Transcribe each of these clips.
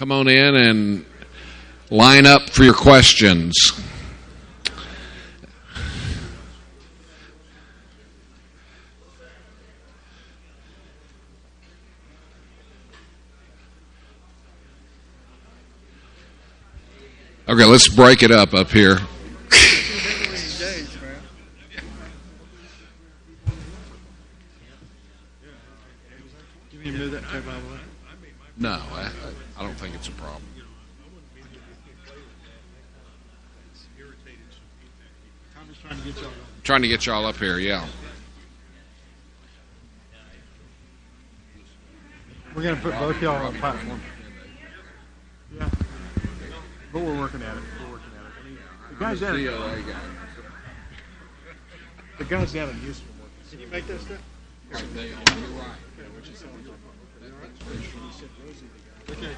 come on in and line up for your questions. Okay, let's break it up here. No, I don't think it's a problem. Trying to get y'all up here, yeah. We're going to put both y'all on the platform. Yeah. But we're working at it. The guy's got a useful one. Can you make that stuff? You're right. Okay.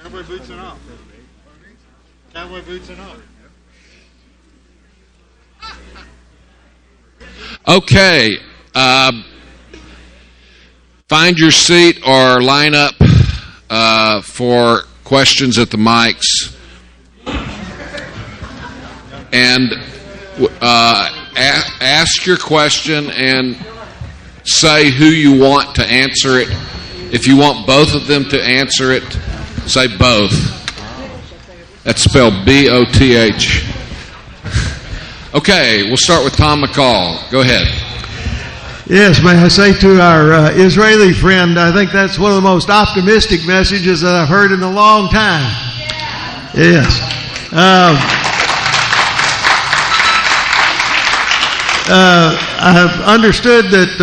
Cowboy boots and all. Cowboy boots and all. Okay. Find your seat or line up for questions at the mics. And ask your question and say who you want to answer it. If you want both of them to answer it, say both. That's spelled B-O-T-H. Okay, we'll start with Tom McCall. Go ahead. Yes, may I say to our Israeli friend, I think that's one of the most optimistic messages that I've heard in a long time. Yes. I have understood that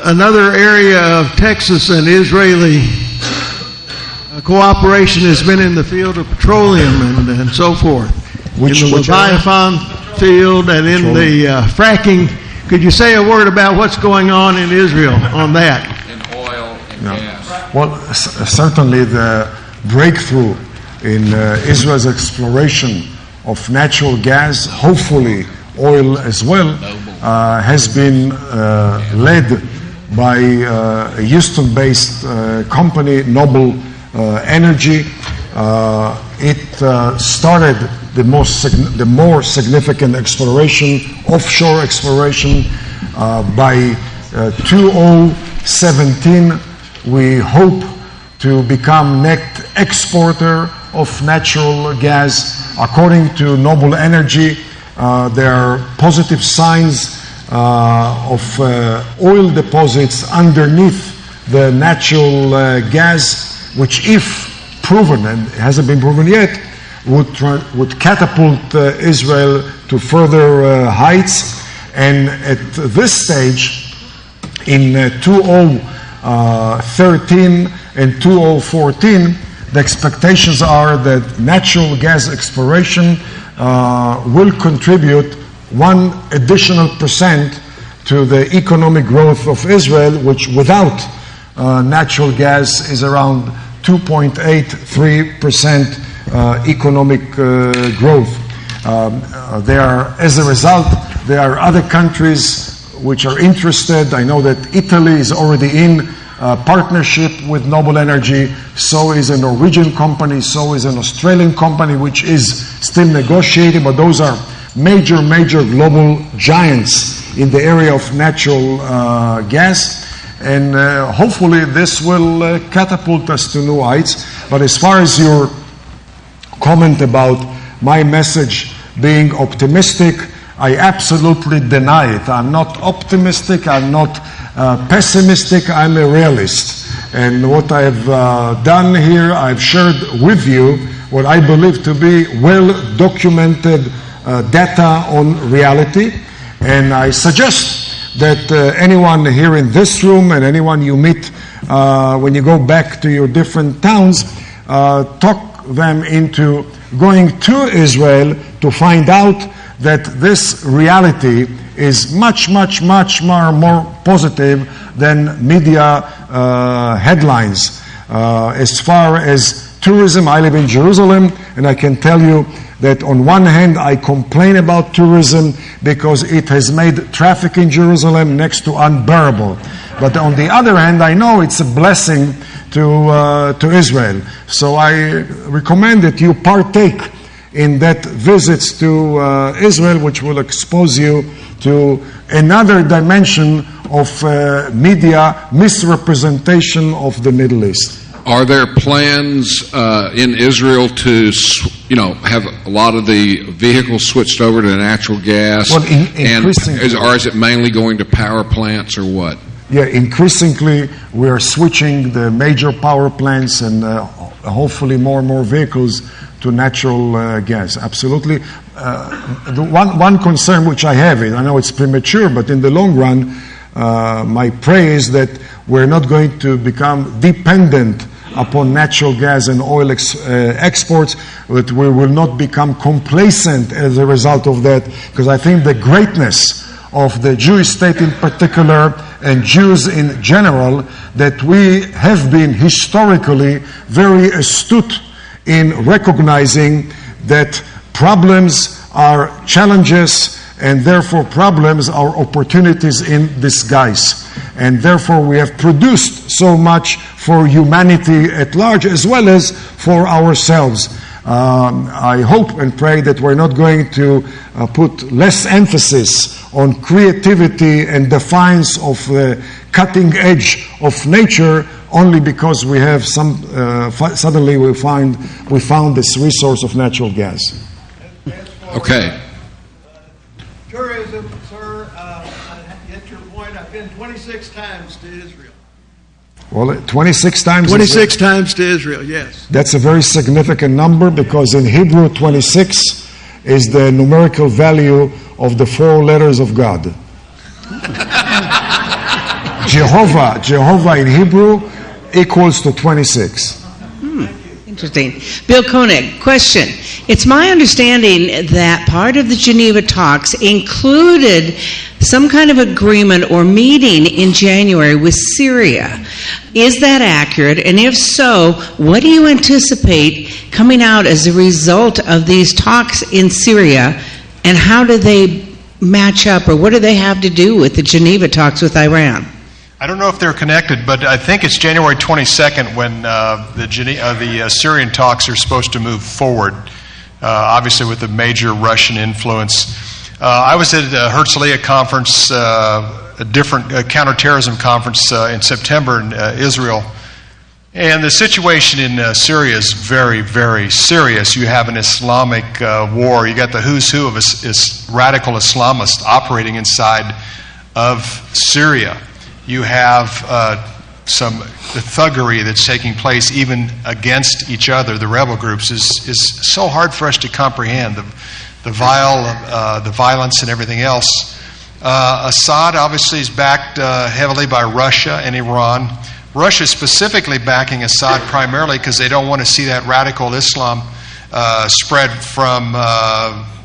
another area of Texas and Israeli cooperation has been in the field of petroleum and so forth. In the Leviathan field and in the fracking. Could you say a word about what's going on in Israel on that? In oil and gas. Well, certainly the breakthrough in Israel's exploration of natural gas, hopefully oil as well, has been led by a Houston-based company, Noble Energy. It started the more significant exploration, offshore exploration, by 2017. We hope to become net exporter of natural gas. According to Noble Energy, there are positive signs of oil deposits underneath the natural gas, which, if proven, and it hasn't been proven yet, would catapult Israel to further heights. And at this stage, in 2013 and 2014, the expectations are that natural gas exploration will contribute 1 additional % to the economic growth of Israel, which without natural gas is around 2.83% economic growth. As a result, there are other countries which are interested. I know that Italy is already in partnership with Noble Energy. So is a Norwegian company. So is an Australian company, which is still negotiating. But those are major global giants in the area of natural gas. And hopefully this will catapult us to new heights. But as far as your comment about my message being optimistic, I absolutely deny it. I'm not optimistic. I'm not pessimistic. I'm a realist. And what I've done here, I've shared with you what I believe to be well-documented data on reality. And I suggest that anyone here in this room and anyone you meet when you go back to your different towns, talk them into going to Israel to find out that this reality is much more positive than media headlines. As far as tourism, I live in Jerusalem, and I can tell you that on one hand I complain about tourism because it has made traffic in Jerusalem next to unbearable. But on the other hand, I know it's a blessing to Israel. So I recommend that you partake in that visits to Israel, which will expose you to another dimension of media misrepresentation of the Middle East. Are there plans in Israel to, have a lot of the vehicles switched over to natural gas? Well, increasingly, or is it mainly going to power plants or what? Yeah, increasingly we are switching the major power plants and hopefully more and more vehicles to natural gas. Absolutely. The one concern which I have is, I know it's premature, but in the long run, my prayer is that we're not going to become dependent upon natural gas and oil exports, that we will not become complacent as a result of that, because I think the greatness of the Jewish state in particular and Jews in general, that we have been historically very astute in recognizing that problems are challenges and therefore problems are opportunities in disguise. And therefore we have produced so much for humanity at large as well as for ourselves. I hope and pray that we're not going to put less emphasis on creativity and defiance of the cutting edge of nature only because we have suddenly we found this resource of natural gas. Okay. Tourism, sir, at your point, I've been 26 times to Israel. Well, 26 times? 26 times to Israel, yes. That's a very significant number because in Hebrew, 26 is the numerical value of the 4 letters of God. Jehovah in Hebrew equals to 26. Interesting. Bill Koenig, question. It's my understanding that part of the Geneva talks included some kind of agreement or meeting in January with Syria. Is that accurate? And if so, what do you anticipate coming out as a result of these talks in Syria, and how do they match up, or what do they have to do with the Geneva talks with Iran? I don't know if they're connected, but I think it's January 22nd when the Syrian talks are supposed to move forward, obviously with the major Russian influence. I was at a Herzliya conference, a different counterterrorism conference in September in Israel. And the situation in Syria is very, very serious. You have an Islamic war. You got the who's who of radical Islamists operating inside of Syria. You have some thuggery that's taking place even against each other. The rebel groups is so hard for us to comprehend. The violence and everything else. Assad obviously is backed heavily by Russia and Iran. Russia is specifically backing Assad primarily because they don't want to see that radical Islam spread from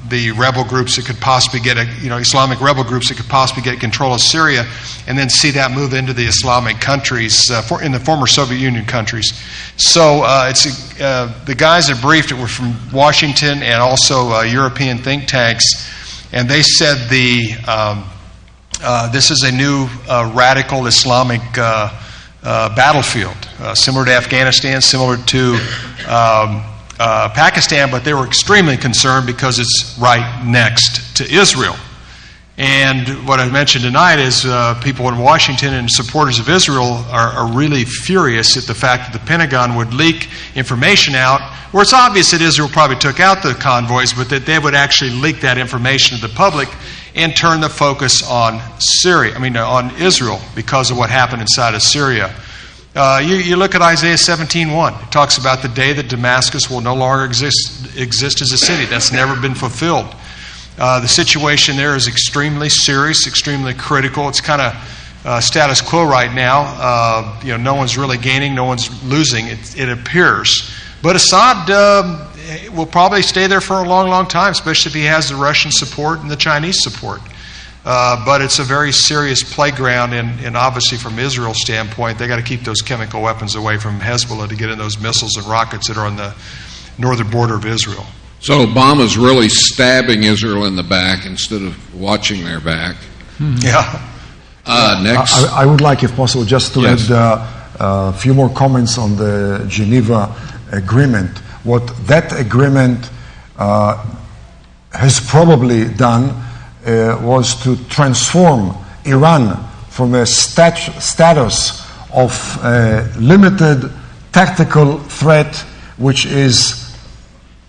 the rebel groups that could possibly get Islamic rebel groups that could possibly get control of Syria, and then see that move into the Islamic countries, in the former Soviet Union countries. So the guys that briefed it were from Washington and also European think tanks, and they said this is a new radical Islamic battlefield, similar to Afghanistan, similar to Pakistan, but they were extremely concerned because it's right next to Israel. And what I mentioned tonight is people in Washington and supporters of Israel are really furious at the fact that the Pentagon would leak information out, where it's obvious that Israel probably took out the convoys, but that they would actually leak that information to the public and turn the focus on on Israel because of what happened inside of Syria. You look at Isaiah 17:1. It talks about the day that Damascus will no longer exist as a city. That's never been fulfilled. The situation there is extremely serious, extremely critical. It's kind of status quo right now. No one's really gaining, no one's losing, it appears. But Assad will probably stay there for a long, long time, especially if he has the Russian support and the Chinese support. But it's a very serious playground, and obviously from Israel's standpoint, they got to keep those chemical weapons away from Hezbollah to get in those missiles and rockets that are on the northern border of Israel. So Obama's really stabbing Israel in the back instead of watching their back. Yeah. Next. I would like, if possible, just to add a few more comments on the Geneva Agreement. What that agreement has probably done was to transform Iran from a status of a limited tactical threat, which is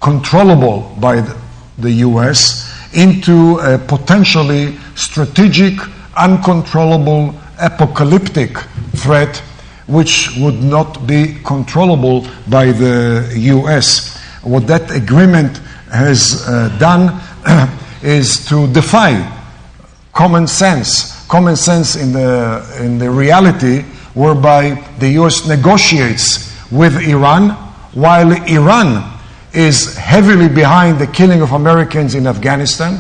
controllable by the U.S., into a potentially strategic, uncontrollable, apocalyptic threat, which would not be controllable by the U.S. What that agreement has done is to defy common sense in the reality whereby the U.S. negotiates with Iran, while Iran is heavily behind the killing of Americans in Afghanistan,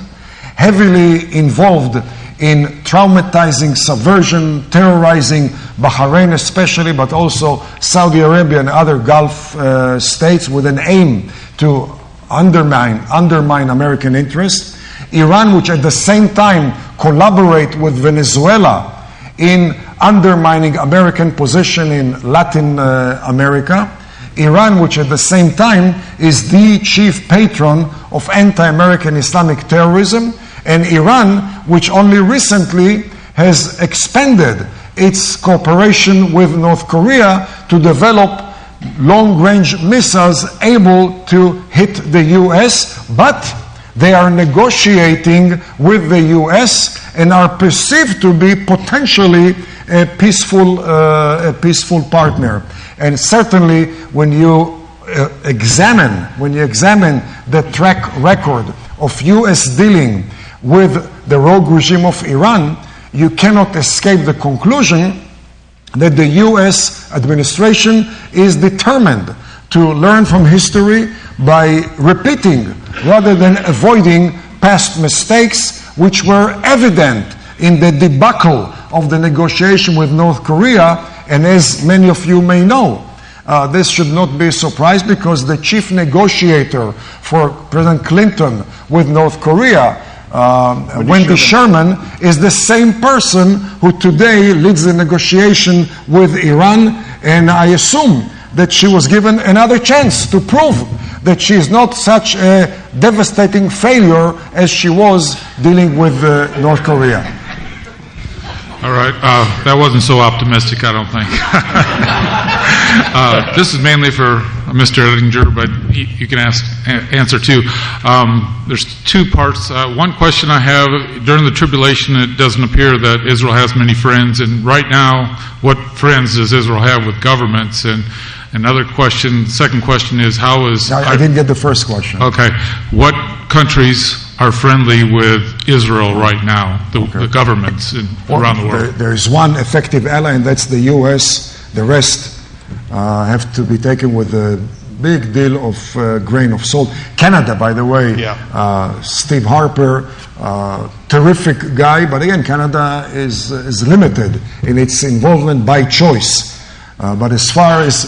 heavily involved in traumatizing, subversion, terrorizing Bahrain especially, but also Saudi Arabia and other Gulf states with an aim to undermine American interests. Iran, which at the same time collaborate with Venezuela in undermining American position in Latin America. Iran, which at the same time is the chief patron of anti-American Islamic terrorism, and Iran, which only recently has expanded its cooperation with North Korea to develop long-range missiles able to hit the U.S., but they are negotiating with the U.S. and are perceived to be potentially a peaceful partner. And certainly, when you examine the track record of U.S. dealing with the rogue regime of Iran, you cannot escape the conclusion that the U.S. administration is determined to learn from history by repeating rather than avoiding past mistakes, which were evident in the debacle of the negotiation with North Korea. And as many of you may know, this should not be a surprise, because the chief negotiator for President Clinton with North Korea, Wendy Sherman, is the same person who today leads the negotiation with Iran, and I assume that she was given another chance to prove that she is not such a devastating failure as she was dealing with North Korea. All right. That wasn't so optimistic, I don't think. This is mainly for Mr. Ettinger, but you can answer too. There's two parts. One question I have, during the tribulation, it doesn't appear that Israel has many friends. And right now, what friends does Israel have with governments? And another question, second question is, how is... I didn't get the first question. Okay. What countries are friendly with Israel right now, the governments around the world? There is one effective ally, and that's the U.S. The rest have to be taken with a big deal of grain of salt. Canada, by the way, Steve Harper, terrific guy, but again, Canada is limited in its involvement by choice. But as far as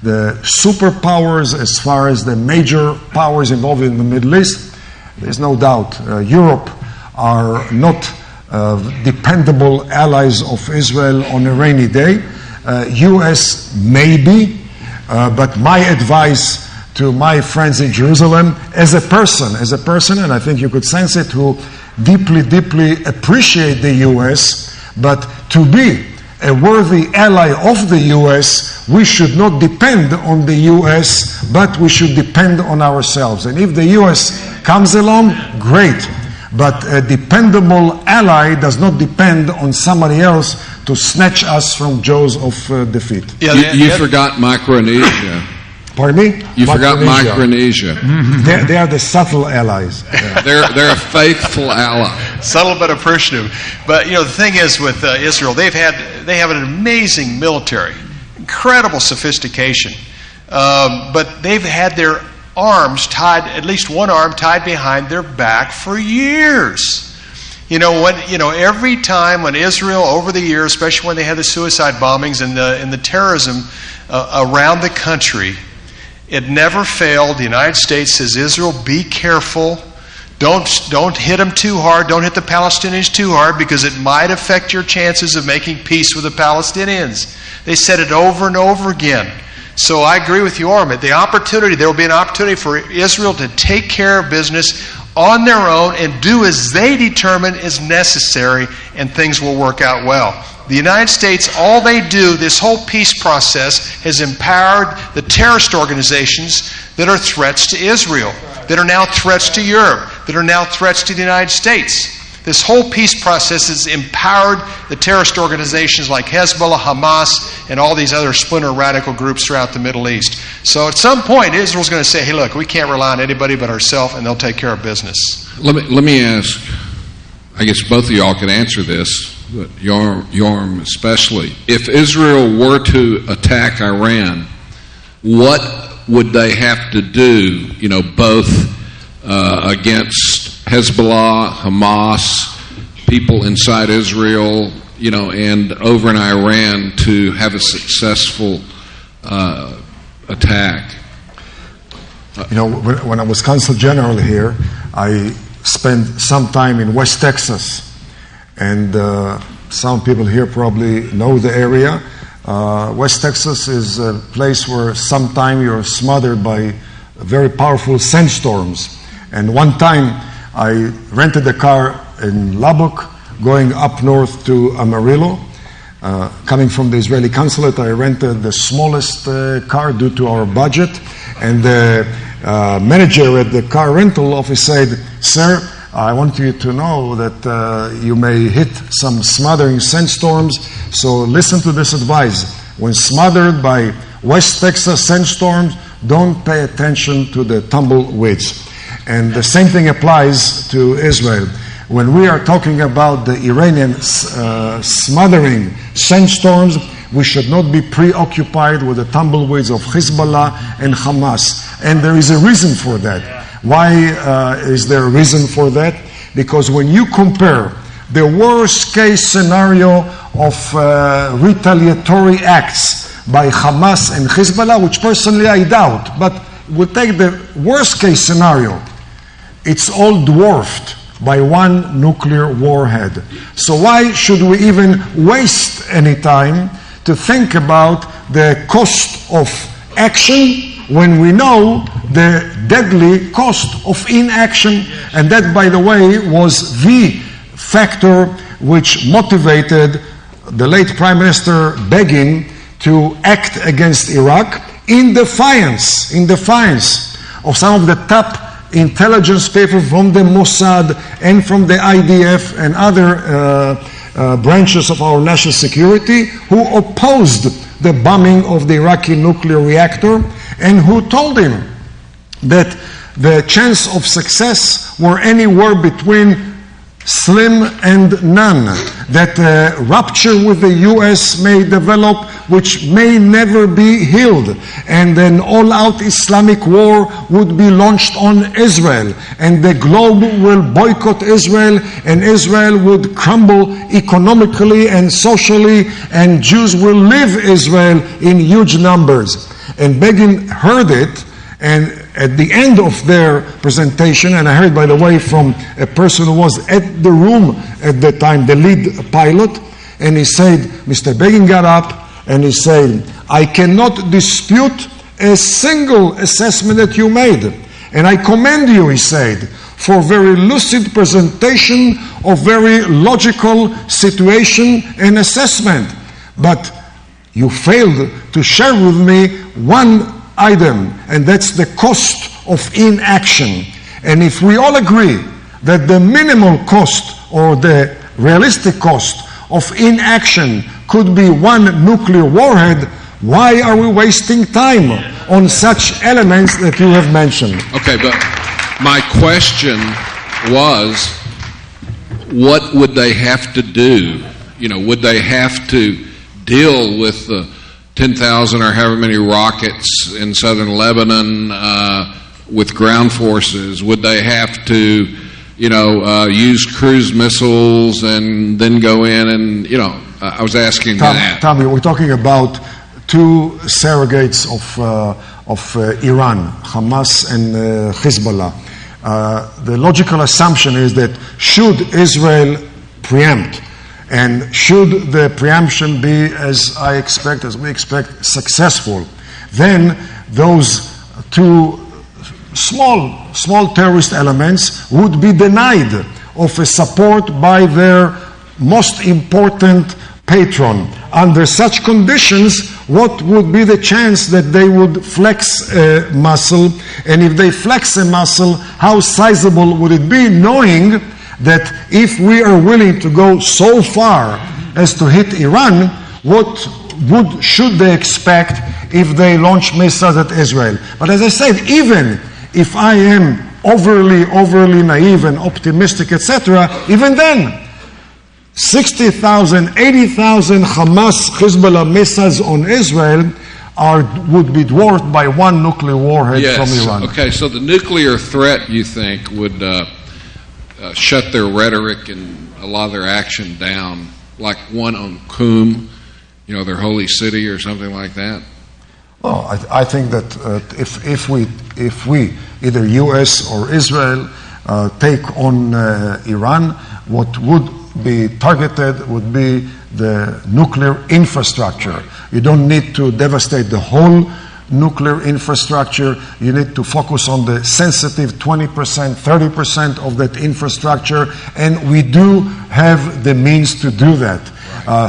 the superpowers, as far as the major powers involved in the Middle East, there's no doubt Europe are not dependable allies of Israel on a rainy day. U.S. maybe, but my advice to my friends in Jerusalem, as a person, and I think you could sense it, who deeply appreciate the U.S., but to be a worthy ally of the U.S., we should not depend on the U.S., but we should depend on ourselves. And if the U.S. comes along, great. But a dependable ally does not depend on somebody else to snatch us from jaws of defeat. You forgot Micronesia. Pardon me? You forgot Micronesia. They are the subtle allies. Yeah. They're a faithful ally. Subtle but appreciative. But the thing is with Israel, they have an amazing military, incredible sophistication. But they've had their arms tied, at least one arm tied behind their back for years. Every time when Israel, over the years, especially when they had the suicide bombings and the terrorism around the country, it never failed. The United States says, Israel, be careful. Don't hit them too hard. Don't hit the Palestinians too hard because it might affect your chances of making peace with the Palestinians. They said it over and over again. So I agree with Yoram. There will be an opportunity for Israel to take care of business on their own and do as they determine is necessary, and things will work out well. The United States, all they do, this whole peace process has empowered the terrorist organizations that are threats to Israel, that are now threats to Europe, that are now threats to the United States. This whole peace process has empowered the terrorist organizations like Hezbollah, Hamas, and all these other splinter radical groups throughout the Middle East. So at some point, Israel's going to say, hey, look, we can't rely on anybody but ourselves, and they'll take care of business. Let me ask, I guess both of y'all can answer this, but Yoram especially. If Israel were to attack Iran, what would they have to do, both against Hezbollah, Hamas, people inside Israel, and over in Iran to have a successful attack? When I was Consul General here, I spent some time in West Texas. And some people here probably know the area. West Texas is a place where sometime you're smothered by very powerful sandstorms. And one time I rented a car in Lubbock going up north to Amarillo. Coming from the Israeli consulate, I rented the smallest car due to our budget. And the manager at the car rental office said, "Sir, I want you to know that you may hit some smothering sandstorms, so listen to this advice. When smothered by West Texas sandstorms, don't pay attention to the tumbleweeds." And the same thing applies to Israel. When we are talking about the Iranian smothering sandstorms, we should not be preoccupied with the tumbleweeds of Hezbollah and Hamas. And there is a reason for that. Why is there a reason for that? Because when you compare the worst case scenario of retaliatory acts by Hamas and Hezbollah, which personally I doubt, but we'll take the worst case scenario, it's all dwarfed by one nuclear warhead. So why should we even waste any time to think about the cost of action when we know the deadly cost of inaction? And that, by the way, was the factor which motivated the late Prime Minister Begin to act against Iraq in defiance of some of the top intelligence people from the Mossad and from the IDF and other branches of our national security who opposed the bombing of the Iraqi nuclear reactor and who told him that the chance of success were anywhere between slim and none, that a rupture with the U.S. may develop which may never be healed, and an all-out Islamic war would be launched on Israel, and the globe will boycott Israel, and Israel would crumble economically and socially, and Jews will leave Israel in huge numbers. And Begin heard it, and at the end of their presentation, and I heard, by the way, from a person who was at the room at the time, the lead pilot, and he said, Mr. Begin got up and he said, "I cannot dispute a single assessment that you made. And I commend you," he said, "for very lucid presentation of very logical situation and assessment. But you failed to share with me one item, and that's the cost of inaction. And if we all agree that the minimal cost or the realistic cost of inaction could be one nuclear warhead, why are we wasting time on such elements that you have mentioned?" Okay, but my question was, what would they have to do? Would they have to deal with the 10,000 or however many rockets in southern Lebanon with ground forces? Would they have to, use cruise missiles and then go in and, I was asking that. Tommy, we're talking about two surrogates of Iran, Hamas and Hezbollah. the logical assumption is that should Israel preempt, and should the preemption be, as we expect, successful, then those two small terrorist elements would be denied of a support by their most important patron. Under such conditions, what would be the chance that they would flex a muscle? And if they flex a muscle, how sizable would it be, knowing that if we are willing to go so far as to hit Iran, should they expect if they launch missiles at Israel? But as I said, even if I am overly naive and optimistic, etc., even then, 60,000, 80,000 Hamas, Hezbollah missiles on Israel would be dwarfed by one nuclear warhead from Iran. Okay, so the nuclear threat, you think, would shut their rhetoric and a lot of their action down, like one on Qum, their holy city or something like that? Well, I think that if we, either U.S. or Israel, take on Iran, what would be targeted would be the nuclear infrastructure. You don't need to devastate the whole nuclear infrastructure. You need to focus on the sensitive 20%, 30% of that infrastructure, and we do have the means to do that.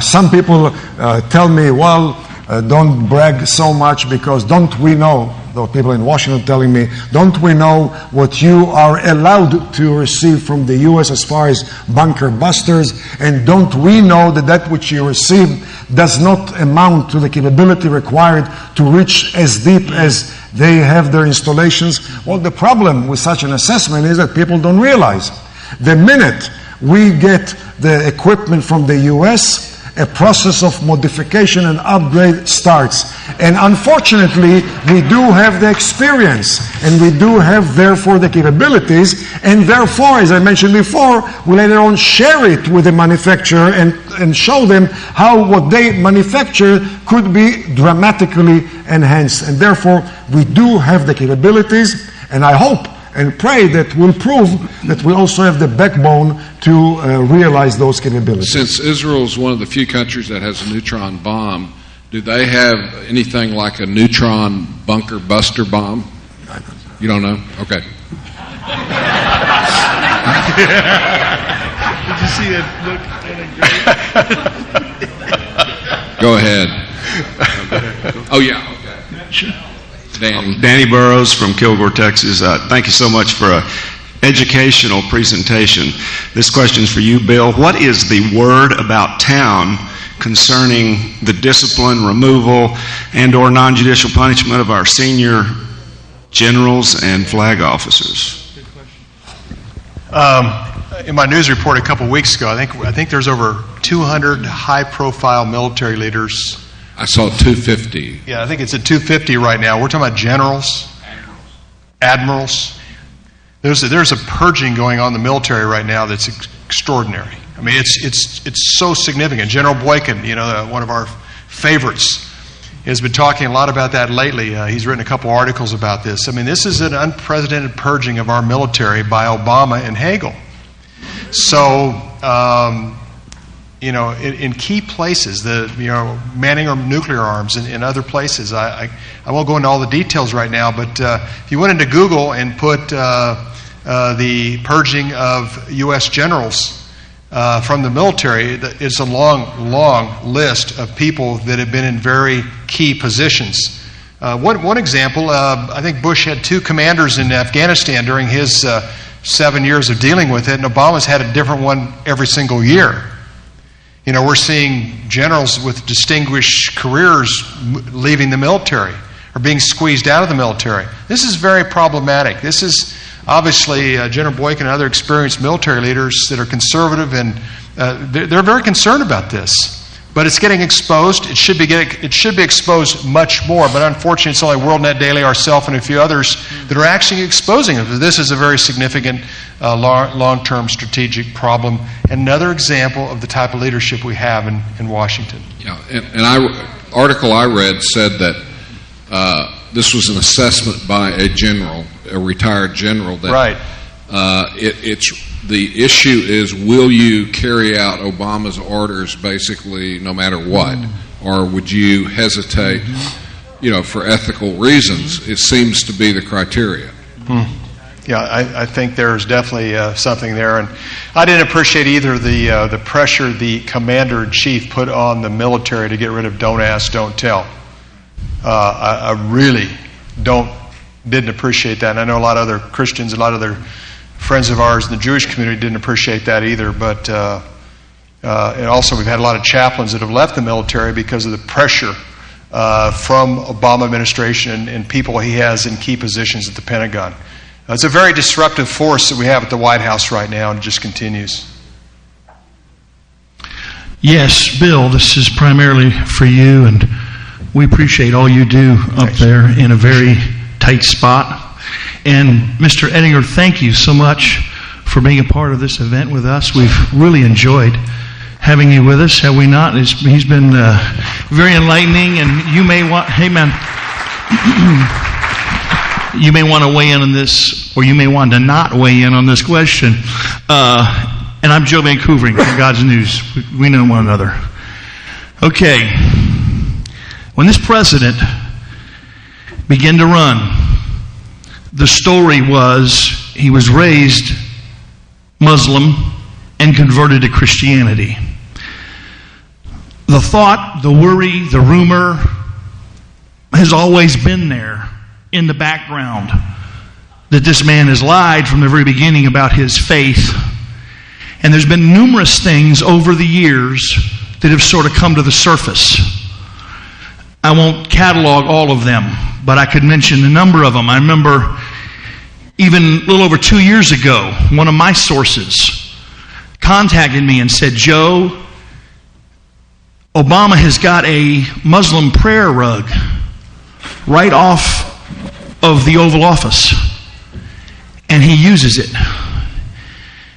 Some people tell me, don't brag so much, because don't we know, though people in Washington telling me, don't we know what you are allowed to receive from the U.S. as far as bunker busters, and don't we know that which you receive does not amount to the capability required to reach as deep as they have their installations? Well, the problem with such an assessment is that people don't realize. The minute we get the equipment from the U.S., a process of modification and upgrade starts. And unfortunately, we do have the experience, and we do have, therefore, the capabilities, and therefore, as I mentioned before, we later on share it with the manufacturer and show them how what they manufacture could be dramatically enhanced. And therefore, we do have the capabilities, and I hope and pray that we'll prove that we also have the backbone to realize those capabilities. Since Israel is one of the few countries that has a neutron bomb, do they have anything like a neutron bunker buster bomb? You don't know? Okay. Did you see it? Go ahead. Oh, yeah. Okay. Sure. Danny Burrows from Kilgore, Texas. Thank you so much for an educational presentation. This question is for you, Bill. What is the word about town concerning the discipline, removal, and or non-judicial punishment of our senior generals and flag officers? In my news report a couple weeks ago, I think there's over 200 high-profile military leaders. I saw 250. Yeah, I think it's at 250 right now. We're talking about generals, admirals. There's a purging going on in the military right now that's extraordinary. I mean, it's so significant. General Boykin, one of our favorites, has been talking a lot about that lately. He's written a couple articles about this. I mean, this is an unprecedented purging of our military by Obama and Hagel. So, in key places, manning of nuclear arms in other places. I won't go into all the details right now, but if you went into Google and put the purging of U.S. generals from the military, it's a long list of people that have been in very key positions. One example, I think Bush had 2 commanders in Afghanistan during his 7 years of dealing with it, and Obama's had a different one every single year. We're seeing generals with distinguished careers leaving the military or being squeezed out of the military. This is very problematic. This is obviously General Boykin and other experienced military leaders that are conservative, and they're very concerned about this. But it's getting exposed. It should be exposed much more. But unfortunately, it's only WorldNet Daily, ourselves, and a few others that are actually exposing it. This is a very significant long-term strategic problem. Another example of the type of leadership we have in Washington. Yeah, and article I read said that this was an assessment by a general, a retired general, that right. The issue is, will you carry out Obama's orders basically no matter what? Or would you hesitate, for ethical reasons? It seems to be the criteria. Yeah, I think there's definitely something there. And I didn't appreciate either the pressure the commander-in-chief put on the military to get rid of don't ask, don't tell. I really didn't appreciate that. And I know a lot of other Christians, a lot of other friends of ours in the Jewish community didn't appreciate that either. But and also we've had a lot of chaplains that have left the military because of the pressure from Obama administration and people he has in key positions at the Pentagon. It's a very disruptive force that we have at the White House right now, and it just continues. Yes, Bill, this is primarily for you, and we appreciate all you do up there in a very tight spot. And Mr. Ettinger, thank you so much for being a part of this event with us. We've really enjoyed having you with us, have we not? He's been very enlightening, and you may want, hey man, you may want to weigh in on this, or you may want to not weigh in on this question. And I'm Joe Vancouvering from God's News. We know one another. Okay. When this president began to run, the story was he was raised Muslim and converted to Christianity. The thought, the worry, the rumor has always been there in the background that this man has lied from the very beginning about his faith. And there's been numerous things over the years that have sort of come to the surface. I won't catalog all of them, but I could mention a number of them. I remember even a little over 2 years ago, one of my sources contacted me and said, Joe, Obama has got a Muslim prayer rug right off of the Oval Office, and he uses it.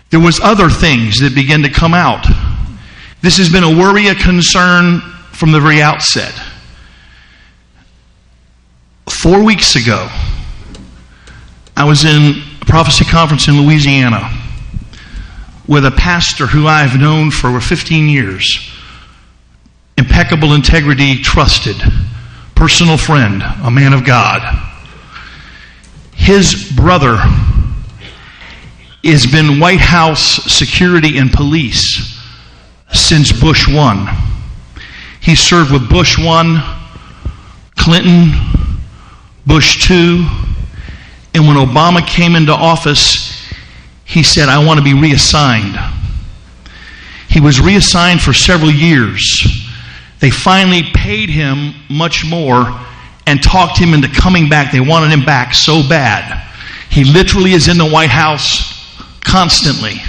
There was other things that began to come out. This has been a worry, a concern from the very outset. 4 weeks ago, I was in a prophecy conference in Louisiana with a pastor who I've known for over 15 years. Impeccable integrity, trusted, personal friend, a man of God. His brother has been White House security and police since Bush 1. He served with Bush 1, Clinton, Bush 2, and when Obama came into office, he said, I want to be reassigned. He was reassigned for several years. They finally paid him much more and talked him into coming back. They wanted him back so bad. He literally is in the White House constantly.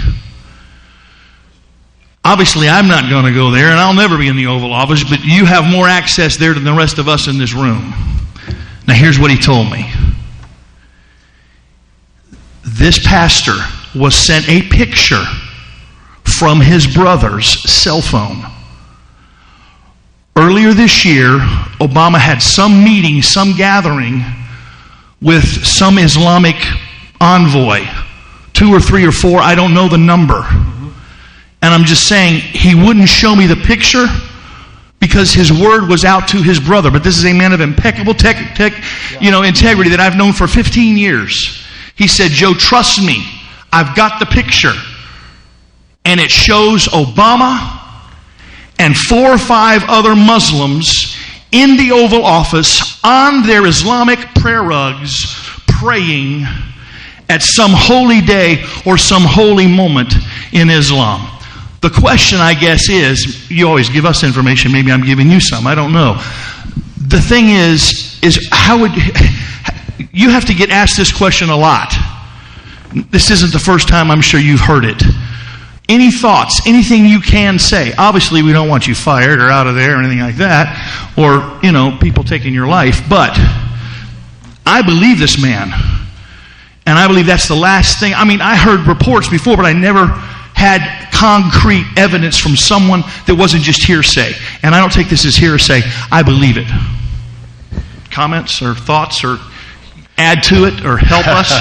Obviously, I'm not going to go there, and I'll never be in the Oval Office, but you have more access there than the rest of us in this room. Now, here's what he told me. This pastor was sent a picture from his brother's cell phone. Earlier this year, Obama had some meeting, some gathering with some Islamic envoy, 2 or 3 or 4, I don't know the number. And I'm just saying, he wouldn't show me the picture because his word was out to his brother. But this is a man of impeccable integrity that I've known for 15 years. He said, Joe, trust me, I've got the picture. And it shows Obama and 4 or 5 other Muslims in the Oval Office on their Islamic prayer rugs praying at some holy day or some holy moment in Islam. The question, I guess, is, you always give us information, maybe I'm giving you some, I don't know. The thing is how would you have to get asked this question a lot. This isn't the first time I'm sure you've heard it. Any thoughts, anything you can say? Obviously, we don't want you fired or out of there or anything like that, or, people taking your life, but I believe this man. And I believe that's the last thing. I mean, I heard reports before, but I never had concrete evidence from someone that wasn't just hearsay. And I don't take this as hearsay. I believe it. Comments or thoughts or add to it or help us?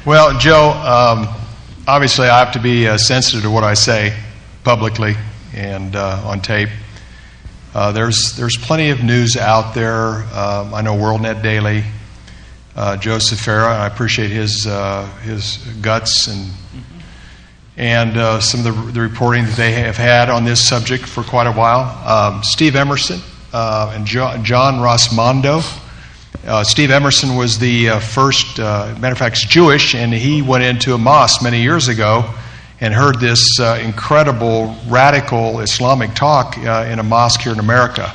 Well, Joe, obviously I have to be sensitive to what I say publicly and on tape. There's plenty of news out there. I know WorldNet Daily, Joseph Farah, I appreciate his guts and some of the reporting that they have had on this subject for quite a while. Steve Emerson and John Rossmondo. Steve Emerson was the first, matter of fact, he's Jewish, and he went into a mosque many years ago and heard this incredible, radical Islamic talk in a mosque here in America.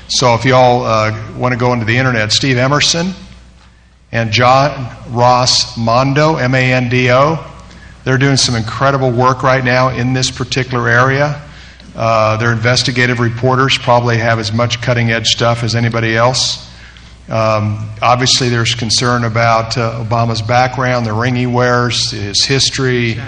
So if y'all want to go into the internet, Steve Emerson and John Rossmondo, M-A-N-D-O, they're doing some incredible work right now in this particular area. They're investigative reporters, probably have as much cutting-edge stuff as anybody else. Obviously, there's concern about Obama's background, the ring he wears, his history,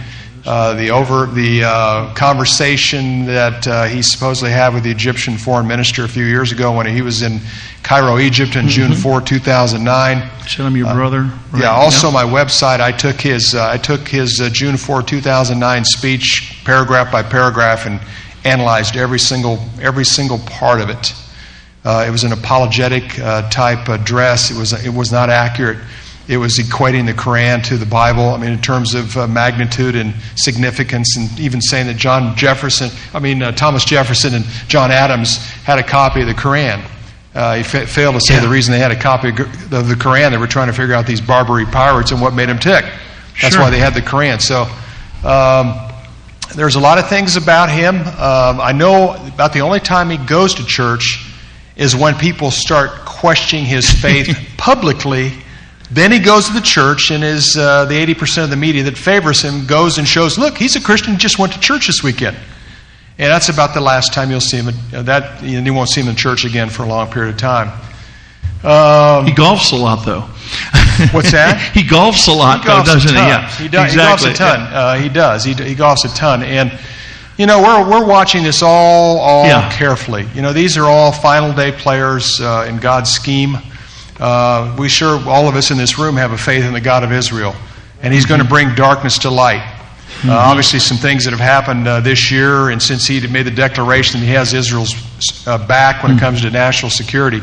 the conversation that he supposedly had with the Egyptian foreign minister a few years ago when he was in Cairo, Egypt, on June 4, 2009. Tell him your brother. Right? Yeah. Also, my website, I took his June 4, 2009 speech paragraph by paragraph and analyzed every single part of it. It was an apologetic type address. It was not accurate. It was equating the Quran to the Bible. I mean, in terms of magnitude and significance, and even saying that Thomas Jefferson and John Adams had a copy of the Quran. He failed to say the reason they had a copy of the Quran. They were trying to figure out these Barbary pirates and what made them tick. That's why they had the Quran. So there's a lot of things about him. I know about the only time he goes to church is when people start questioning his faith publicly. Then he goes to the church, and the 80% of the media that favors him goes and shows, look, he's a Christian, just went to church this weekend. And that's about the last time you'll see him. You won't see him in church again for a long period of time. He golfs a lot, though. What's that? He golfs a lot, though, doesn't he? Yeah, he does. Exactly. He golfs a ton. Yeah. He does. He golfs a ton. And we're watching this all carefully. These are all final day players in God's scheme. We sure, all of us in this room, have a faith in the God of Israel, and He's going to bring darkness to light. Obviously, some things that have happened this year, and since He made the declaration that He has Israel's back when it comes to national security,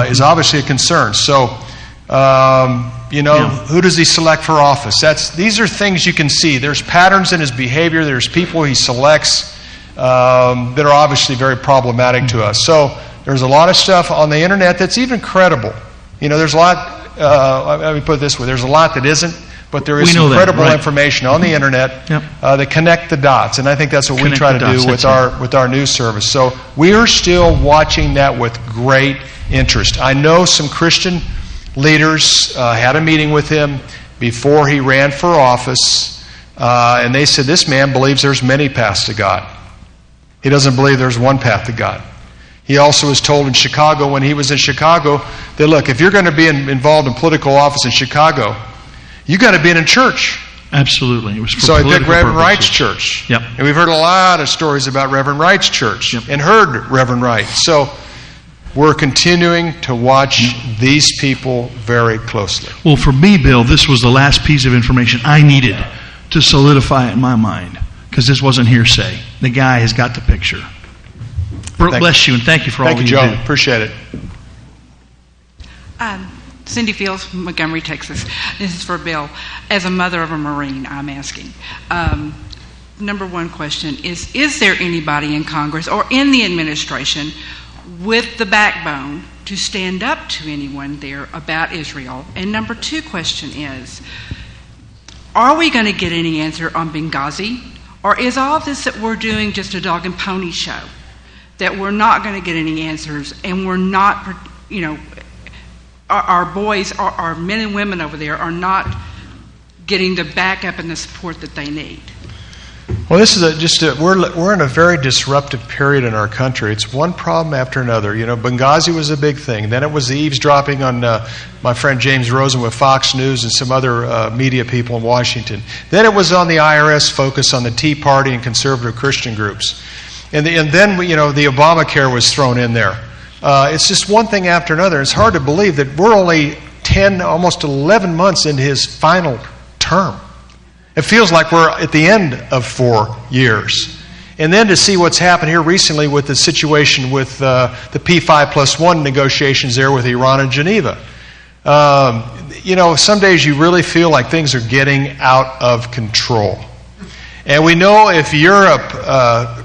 is obviously a concern. So, who does He select for office? These are things you can see. There's patterns in His behavior. There's people He selects that are obviously very problematic to us. So, there's a lot of stuff on the internet that's even credible. There's a lot, let me put it this way, there's a lot that isn't, but there is some credible information on the internet that connect the dots, and I think that's what we try to do with our news service. So we are still watching that with great interest. I know some Christian leaders had a meeting with him before he ran for office, and they said, this man believes there's many paths to God. He doesn't believe there's one path to God. He also was told in Chicago, when he was in Chicago, that look, if you're going to be involved in political office in Chicago, you got to be in a church. Absolutely. It was for so I picked Reverend Wright's church. Yep. And we've heard a lot of stories about Reverend Wright's church and heard Reverend Wright. So we're continuing to watch these people very closely. Well, for me, Bill, this was the last piece of information I needed to solidify it in my mind, because this wasn't hearsay. The guy has got the picture. Bless you, and thank you for all you do. Thank you, Joe. Appreciate it. Cindy Fields from Montgomery, Texas. This is for Bill. As a mother of a Marine, I'm asking. Number one question is there anybody in Congress or in the administration with the backbone to stand up to anyone there about Israel? And number two question is, are we going to get any answer on Benghazi? Or is all this that we're doing just a dog and pony show? That we're not going to get any answers, and we're not, our boys, our men and women over there are not getting the backup and the support that they need. Well, this is we're in a very disruptive period in our country. It's one problem after another. Benghazi was a big thing. Then it was the eavesdropping on my friend James Rosen with Fox News and some other media people in Washington. Then it was on the IRS focus on the Tea Party and conservative Christian groups. And then, the Obamacare was thrown in there. It's just one thing after another. It's hard to believe that we're only 10, almost 11 months into his final term. It feels like we're at the end of 4 years. And then to see what's happened here recently with the situation with the P5+1 negotiations there with Iran and Geneva. Some days you really feel like things are getting out of control. And we know if Europe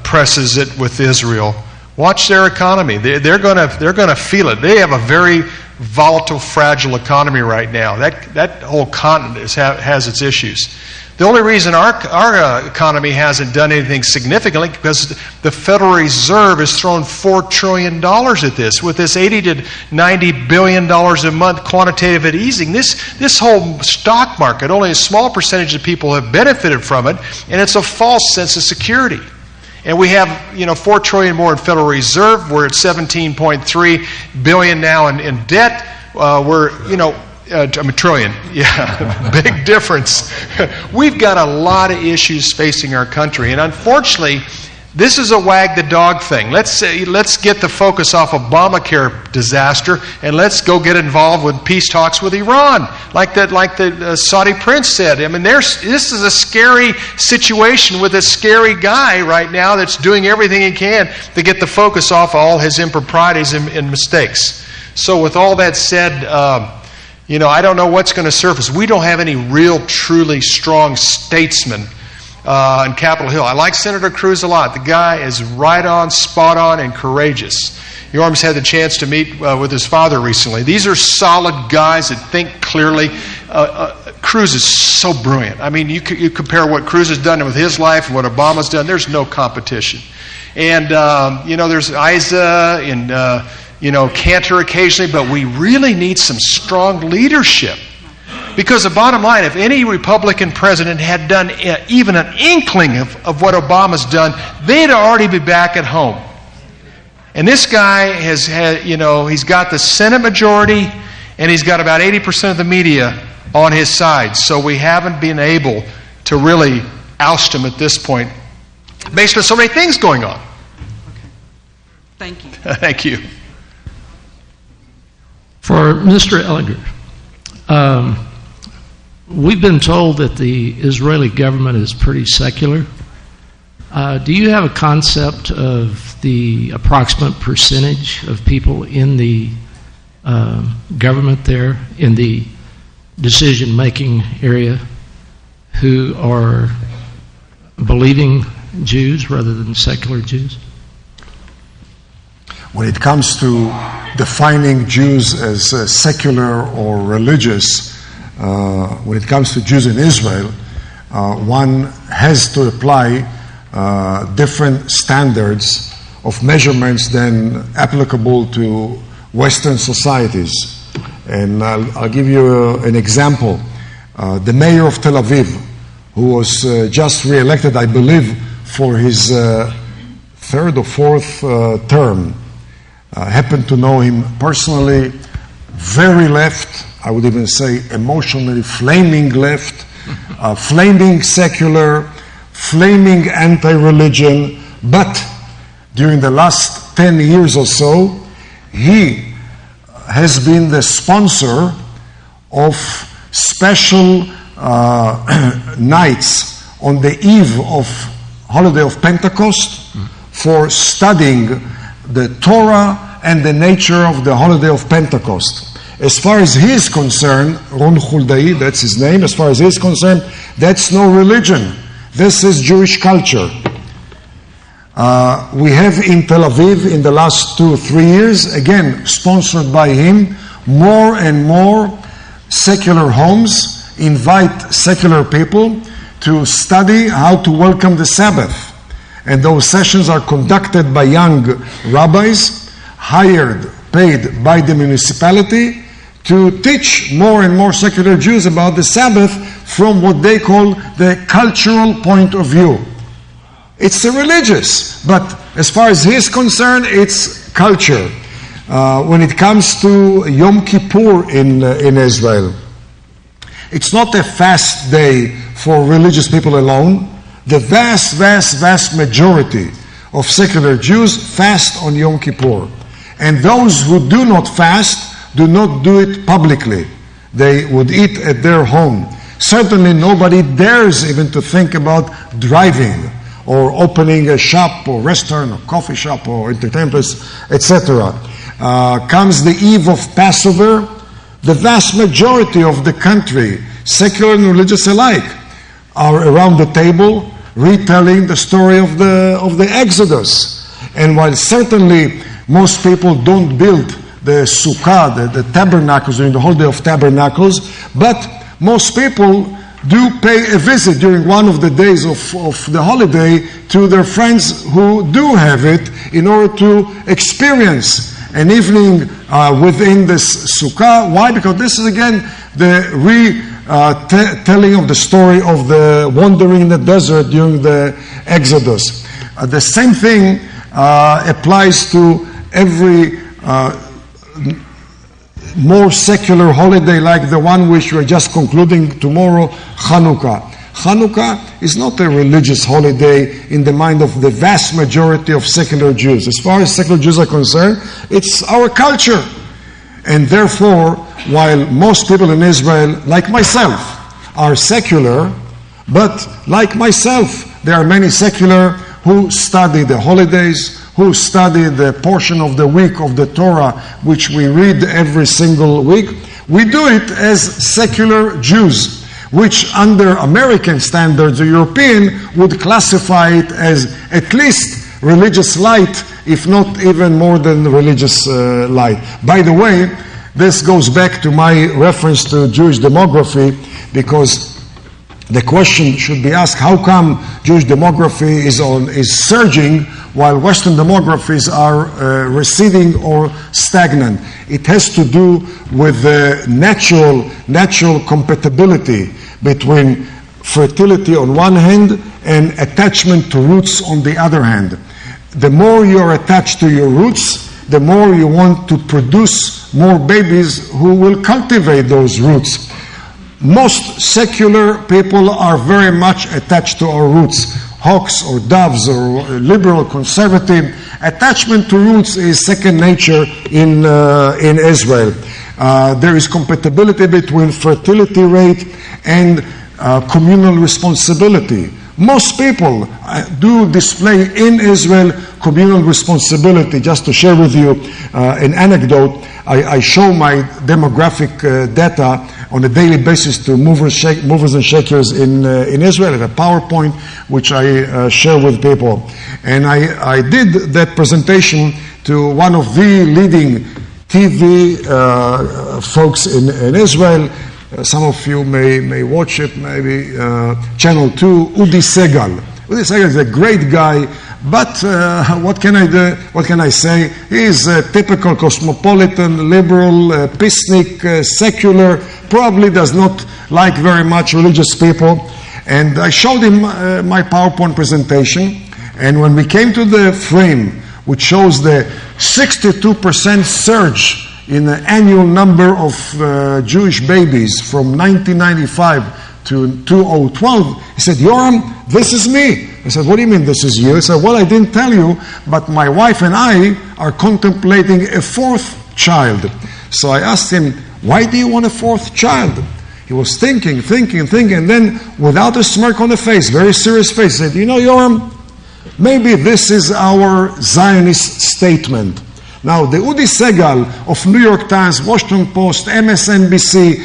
presses it with Israel, watch their economy. They're going to feel it. They have a very volatile, fragile economy right now. That whole continent has its issues. The only reason our economy hasn't done anything significantly because the Federal Reserve has thrown $4 trillion at this. With this $80 to $90 billion a month quantitative easing, this whole stock market, only a small percentage of people have benefited from it, and it's a false sense of security. And we have, $4 trillion more in Federal Reserve. We're at $17.3 billion now in debt. Trillion. Yeah, big difference. We've got a lot of issues facing our country, and unfortunately, this is a wag the dog thing. Let's get the focus off Obamacare disaster, and let's go get involved with peace talks with Iran, like the Saudi prince said. I mean, this is a scary situation with a scary guy right now that's doing everything he can to get the focus off all his improprieties and mistakes. So, with all that said. I don't know what's going to surface. We don't have any real, truly strong statesmen on Capitol Hill. I like Senator Cruz a lot. The guy is right on, spot on, and courageous. Yoram's had the chance to meet with his father recently. These are solid guys that think clearly. Cruz is so brilliant. I mean, you compare what Cruz has done with his life and what Obama's done, there's no competition. And, there's Isa and... Cantor occasionally, but we really need some strong leadership. Because the bottom line, if any Republican president had done even an inkling of what Obama's done, they'd already be back at home. And this guy he's got the Senate majority, and he's got about 80% of the media on his side. So we haven't been able to really oust him at this point, based on so many things going on. Okay. Thank you. Thank you. For Mr. Ettinger, we've been told that the Israeli government is pretty secular. Do you have a concept of the approximate percentage of people in the government there, in the decision-making area, who are believing Jews rather than secular Jews? When it comes to defining Jews as secular or religious, when it comes to Jews in Israel, one has to apply different standards of measurements than applicable to Western societies. And I'll give you an example. The mayor of Tel Aviv, who was just re-elected, I believe, for his third or fourth term, happened to know him personally, very left, I would even say emotionally flaming left, flaming secular, flaming anti-religion, but during the last 10 years or so, he has been the sponsor of special nights on the eve of holiday of Pentecost for studying the Torah and the nature of the holiday of Pentecost. As far as he is concerned, Ron Huldai, that's his name, as far as he is concerned, that's no religion. This is Jewish culture. We have in Tel Aviv in the last 2 or 3 years, again, sponsored by him, more and more secular homes invite secular people to study how to welcome the Sabbath. And those sessions are conducted by young rabbis, hired, paid by the municipality, to teach more and more secular Jews about the Sabbath from what they call the cultural point of view. It's religious, but as far as he is concerned, it's culture. When it comes to Yom Kippur in Israel, it's not a fast day for religious people alone. The vast, vast, vast majority of secular Jews fast on Yom Kippur. And those who do not fast do not do it publicly. They would eat at their home. Certainly nobody dares even to think about driving or opening a shop or restaurant or coffee shop or entertainment place, etc. Comes the eve of Passover. The vast majority of the country, secular and religious alike, are around the table retelling the story of the Exodus. And while certainly most people don't build the sukkah, the tabernacles during the holiday of tabernacles, but most people do pay a visit during one of the days of the holiday to their friends who do have it in order to experience an evening within this sukkah. Why? Because this is again the telling of the story of the wandering in the desert during the Exodus. The same thing applies to every more secular holiday like the one which we're just concluding tomorrow, Hanukkah. Hanukkah is not a religious holiday in the mind of the vast majority of secular Jews. As far as secular Jews are concerned, it's our culture. And therefore, while most people in Israel, like myself, are secular, but like myself, there are many secular who study the holidays, who study the portion of the week of the Torah which we read every single week. We do it as secular Jews, which under American standards or European would classify it as at least religious light, if not even more than religious light. By the way, this goes back to my reference to Jewish demography, because the question should be asked, how come Jewish demography is surging while Western demographies are receding or stagnant? It has to do with the natural compatibility between fertility on one hand and attachment to roots on the other hand. The more you are attached to your roots, the more you want to produce more babies who will cultivate those roots. Most secular people are very much attached to our roots. Hawks or doves or liberal, conservative. Attachment to roots is second nature in Israel. There is compatibility between fertility rate and communal responsibility. Most people do display in Israel communal responsibility. Just to share with you an anecdote, I show my demographic data on a daily basis to movers and shakers in Israel at a PowerPoint, which I share with people. And I did that presentation to one of the leading TV folks in Israel. Some of you may watch it, maybe Channel 2, Udi Segal. Udi Segal is a great guy, but what can I do? What can I say? He is a typical cosmopolitan, liberal, peacenik, secular, probably does not like very much religious people. And I showed him my PowerPoint presentation, and when we came to the frame, which shows the 62% surge in the annual number of Jewish babies from 1995 to 2012, he said, Yoram, this is me. I said, what do you mean this is you? He said, well, I didn't tell you, but my wife and I are contemplating a fourth child. So I asked him, why do you want a fourth child? He was thinking, and then without a smirk on the face, very serious face, said, you know, Yoram, maybe this is our Zionist statement. Now, the Udi Segal of New York Times, Washington Post, MSNBC,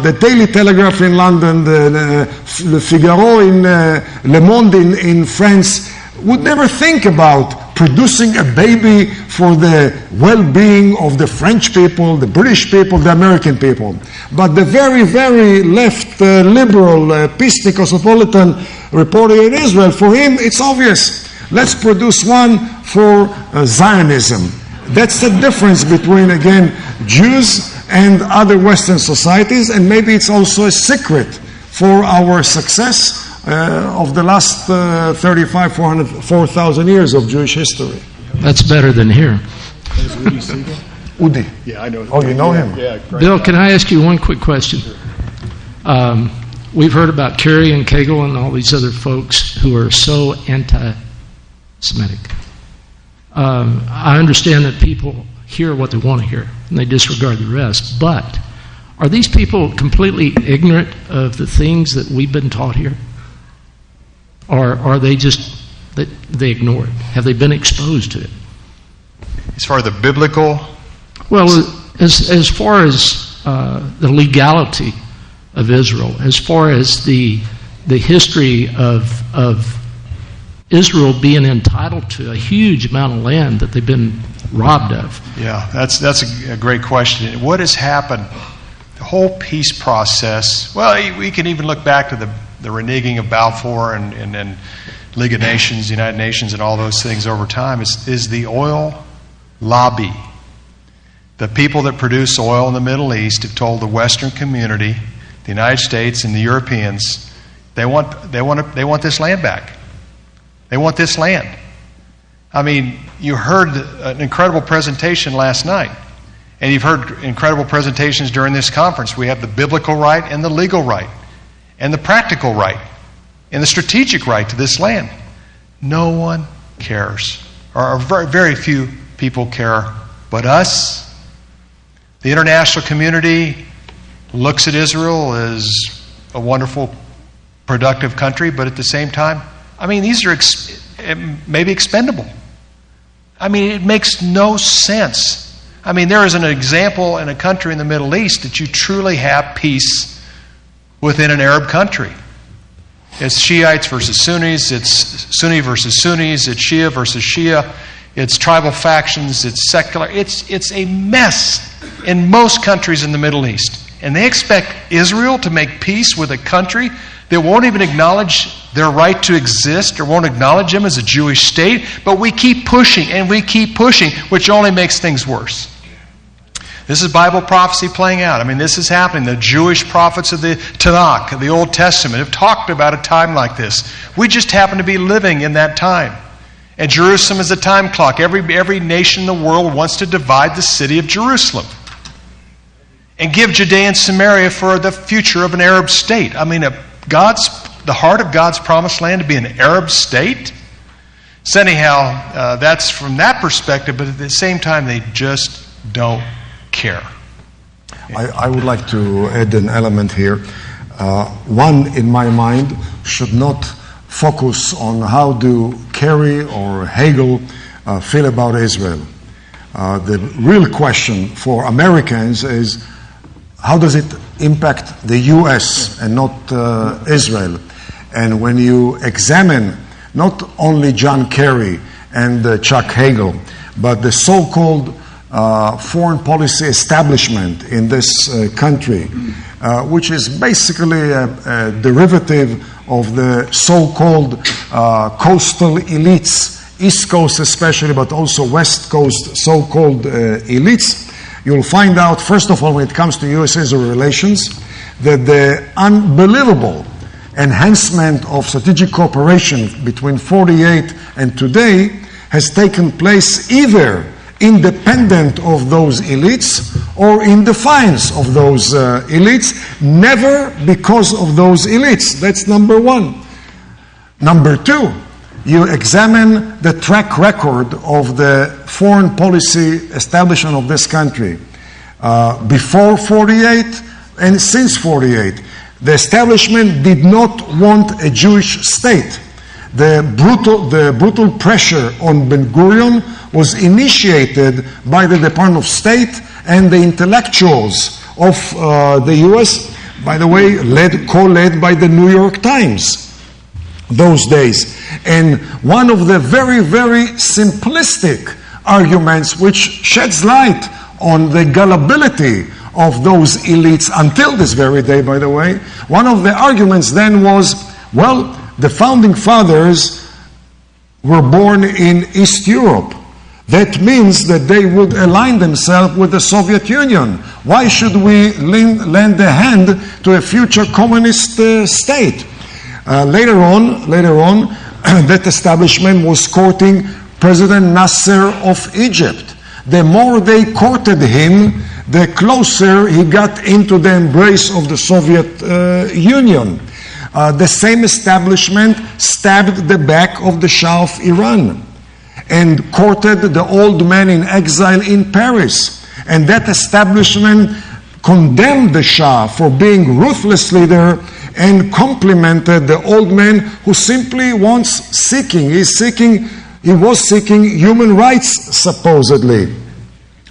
the Daily Telegraph in London, the Le Figaro in Le Monde in France, would never think about producing a baby for the well-being of the French people, the British people, the American people. But the very, very left, liberal, peacenik, cosmopolitan reporter in Israel, for him, it's obvious. Let's produce one for Zionism. That's the difference between, again, Jews and other Western societies, and maybe it's also a secret for our success of the last 4,000 years of Jewish history. That's better than here. Udi. Yeah, I know. Oh, you know him? Yeah, Bill, can I ask you one quick question? We've heard about Kerry and Kegel and all these other folks who are so anti-Semitic. I understand that people hear what they want to hear, and they disregard the rest. But Are these people completely ignorant of the things that we've been taught here? Or are they just, they ignore it? Have they been exposed to it? As far as the biblical? Well, as far as the legality of Israel, as far as the history of Israel being entitled to a huge amount of land that they've been robbed of. Yeah, that's a great question. What has happened? The whole peace process. Well, we can even look back to the reneging of Balfour and League of Nations, United Nations, and all those things over time. Is the oil lobby. The people that produce oil in the Middle East have told the Western community, the United States and the Europeans, they want this land back. They want this land. I mean, you heard an incredible presentation last night, and you've heard incredible presentations during this conference. We have the biblical right and the legal right, and the practical right, and the strategic right to this land. No one cares, or very, very few people care but us. The international community looks at Israel as a wonderful, productive country, but at the same time, I mean, these are maybe expendable. I mean, it makes no sense. I mean, there is an example in a country in the Middle East that you truly have peace within an Arab country. It's Shiites versus Sunnis, it's Sunni versus Sunnis, it's Shia versus Shia, it's tribal factions, it's secular. It's a mess in most countries in the Middle East. And they expect Israel to make peace with a country that won't even acknowledge their right to exist or won't acknowledge them as a Jewish state. But we keep pushing and we keep pushing, which only makes things worse. This is Bible prophecy playing out. I mean, this is happening. The Jewish prophets of the Tanakh, the Old Testament, have talked about a time like this. We just happen to be living in that time. And Jerusalem is a time clock. Every nation in the world wants to divide the city of Jerusalem and give Judea and Samaria for the future of an Arab state. I mean, the heart of God's promised land to be an Arab state? So anyhow, that's from that perspective, but at the same time, they just don't care. I would like to add an element here. One, in my mind, should not focus on how do Kerry or Hagel feel about Israel. The real question for Americans is, how does it impact the U.S. and not Israel? And when you examine not only John Kerry and Chuck Hagel, but the so-called foreign policy establishment in this country, which is basically a derivative of the so-called coastal elites, East Coast especially, but also West Coast so-called elites, you'll find out, first of all, when it comes to U.S.-Israel relations, that the unbelievable enhancement of strategic cooperation between 48 and today has taken place either independent of those elites or in defiance of those elites, never because of those elites. That's number one. Number two, you examine the track record of the foreign policy establishment of this country before 48 and since 48. The establishment did not want a Jewish state. The brutal pressure on Ben-Gurion was initiated by the Department of State and the intellectuals of the U.S., by the way, co-led by the New York Times those days. And one of the very, very simplistic arguments which sheds light on the gullibility of those elites until this very day, by the way, one of the arguments then was, well, the founding fathers were born in East Europe. That means that they would align themselves with the Soviet Union. Why should we lend a hand to a future communist state? Later on, that establishment was courting President Nasser of Egypt. The more they courted him, the closer he got into the embrace of the Soviet Union. The same establishment stabbed the back of the Shah of Iran and courted the old man in exile in Paris. And that establishment condemned the Shah for being ruthless leader and complimented the old man who simply he was seeking human rights, supposedly.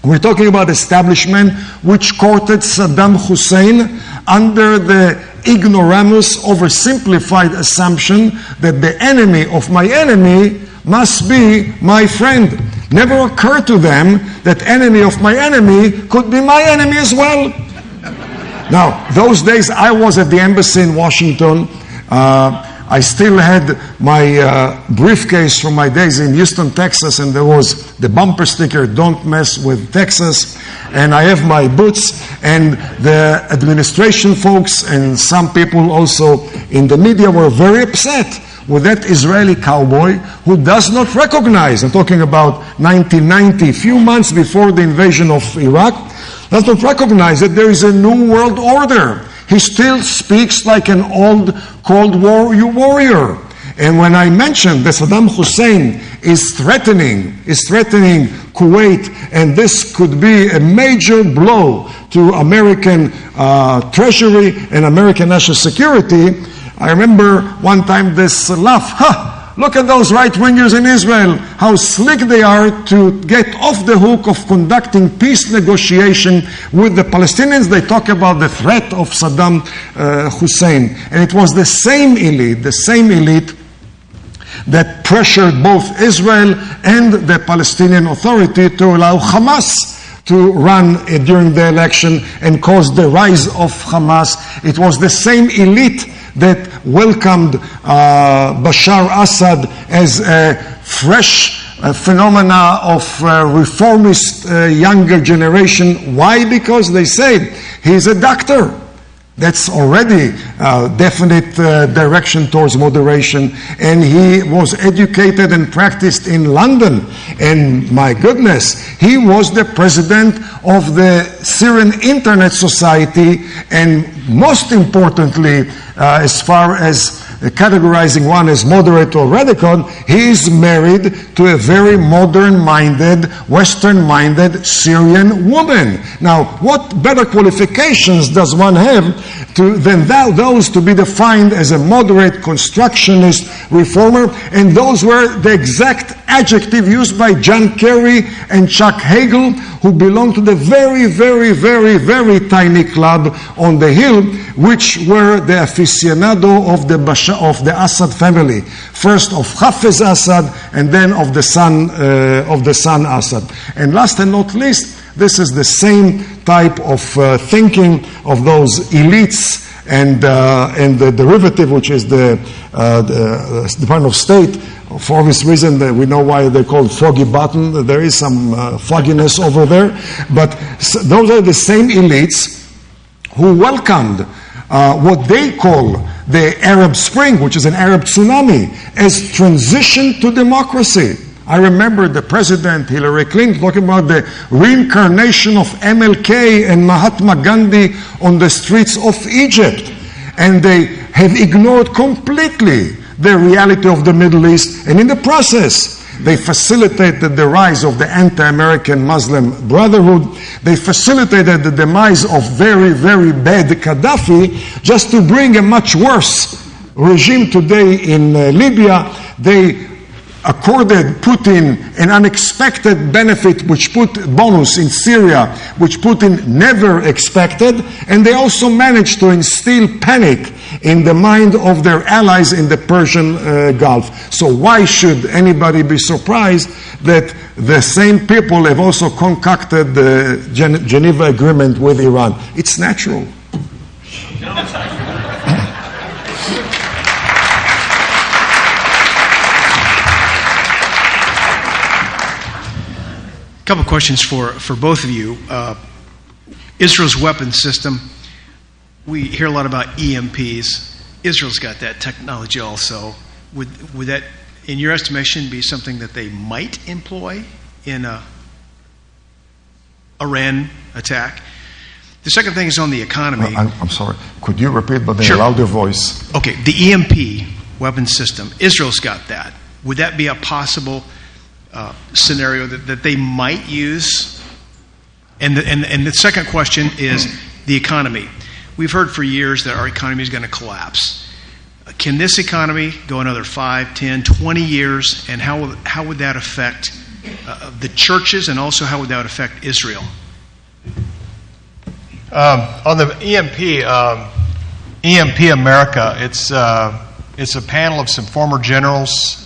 We're talking about establishment which courted Saddam Hussein under the ignoramus, oversimplified assumption that the enemy of my enemy must be my friend. Never occurred to them that enemy of my enemy could be my enemy as well. Now, those days I was at the embassy in Washington. I still had my briefcase from my days in Houston, Texas, and there was the bumper sticker, "Don't mess with Texas." And I have my boots, and the administration folks and some people also in the media were very upset with that Israeli cowboy who does not recognize, I'm talking about 1990, a few months before the invasion of Iraq, does not recognize that there is a new world order. He still speaks like an old Cold War warrior. And when I mentioned that Saddam Hussein is threatening Kuwait, and this could be a major blow to American treasury and American national security, I remember one time this laugh, look at those right-wingers in Israel, how slick they are to get off the hook of conducting peace negotiation with the Palestinians. They talk about the threat of Saddam Hussein. And it was the same elite that pressured both Israel and the Palestinian Authority to allow Hamas to run during the election and cause the rise of Hamas. It was the same elite that welcomed Bashar Assad as a fresh phenomena of reformist younger generation. Why? Because they said he's a doctor. That's already definite direction towards moderation. And he was educated and practiced in London. And my goodness, he was the president of the Syrian Internet Society. And most importantly, as far as categorizing one as moderate or radical, he is married to a very modern-minded, Western-minded Syrian woman. Now, what better qualifications does one have than those to be defined as a moderate constructionist reformer? And those were the exact adjective used by John Kerry and Chuck Hagel, who belonged to the very, very, very, very tiny club on the hill, which were the aficionado of the Assad family, first of Hafez Assad and then of the son Assad. And last and not least, this is the same type of thinking of those elites and the derivative, which is the Department of State. For obvious reason, we know why they're called Froggy Button. There is some fogginess over there. But those are the same elites who welcomed what they call the Arab Spring, which is an Arab tsunami, as transition to democracy. I remember the President, Hillary Clinton, talking about the reincarnation of MLK and Mahatma Gandhi on the streets of Egypt. And they have ignored completely the reality of the Middle East. And in the process, they facilitated the rise of the anti-American Muslim Brotherhood. They facilitated the demise of very, very bad Gaddafi, just to bring a much worse regime today in Libya. They accorded Putin an unexpected benefit, bonus in Syria, which Putin never expected, and they also managed to instill panic in the mind of their allies in the Persian Gulf. So why should anybody be surprised that the same people have also concocted the Geneva Agreement with Iran? It's natural. A couple questions for both of you. Israel's weapons system, we hear a lot about EMPs. Israel's got that technology also. Would that, in your estimation, be something that they might employ in a Iran attack? The second thing is on the economy. I'm sorry. Could you repeat, but in Sure. a louder voice? Okay, the EMP weapons system, Israel's got that. Would that be a possible scenario that they might use? And the second question is the economy. We've heard for years that our economy is going to collapse. Can this economy go another 5, 10, 20 years, and how would that affect the churches, and also how would that affect Israel? On the EMP America, it's a panel of some former generals,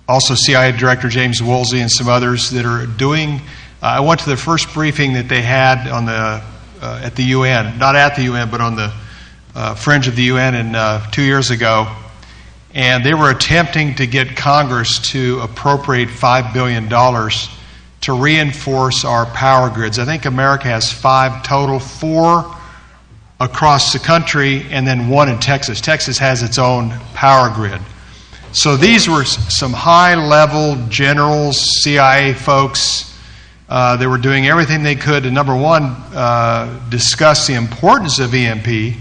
also CIA Director James Woolsey and some others that are doing. I went to the first briefing that they had on the at the UN, not at the UN, but on the fringe of the UN 2 years ago, and they were attempting to get Congress to appropriate $5 billion to reinforce our power grids. I think America has 5 total, 4 across the country, and then 1 in Texas. Texas has its own power grid. So these were some high-level generals, CIA folks. They were doing everything they could to, number one, discuss the importance of EMP.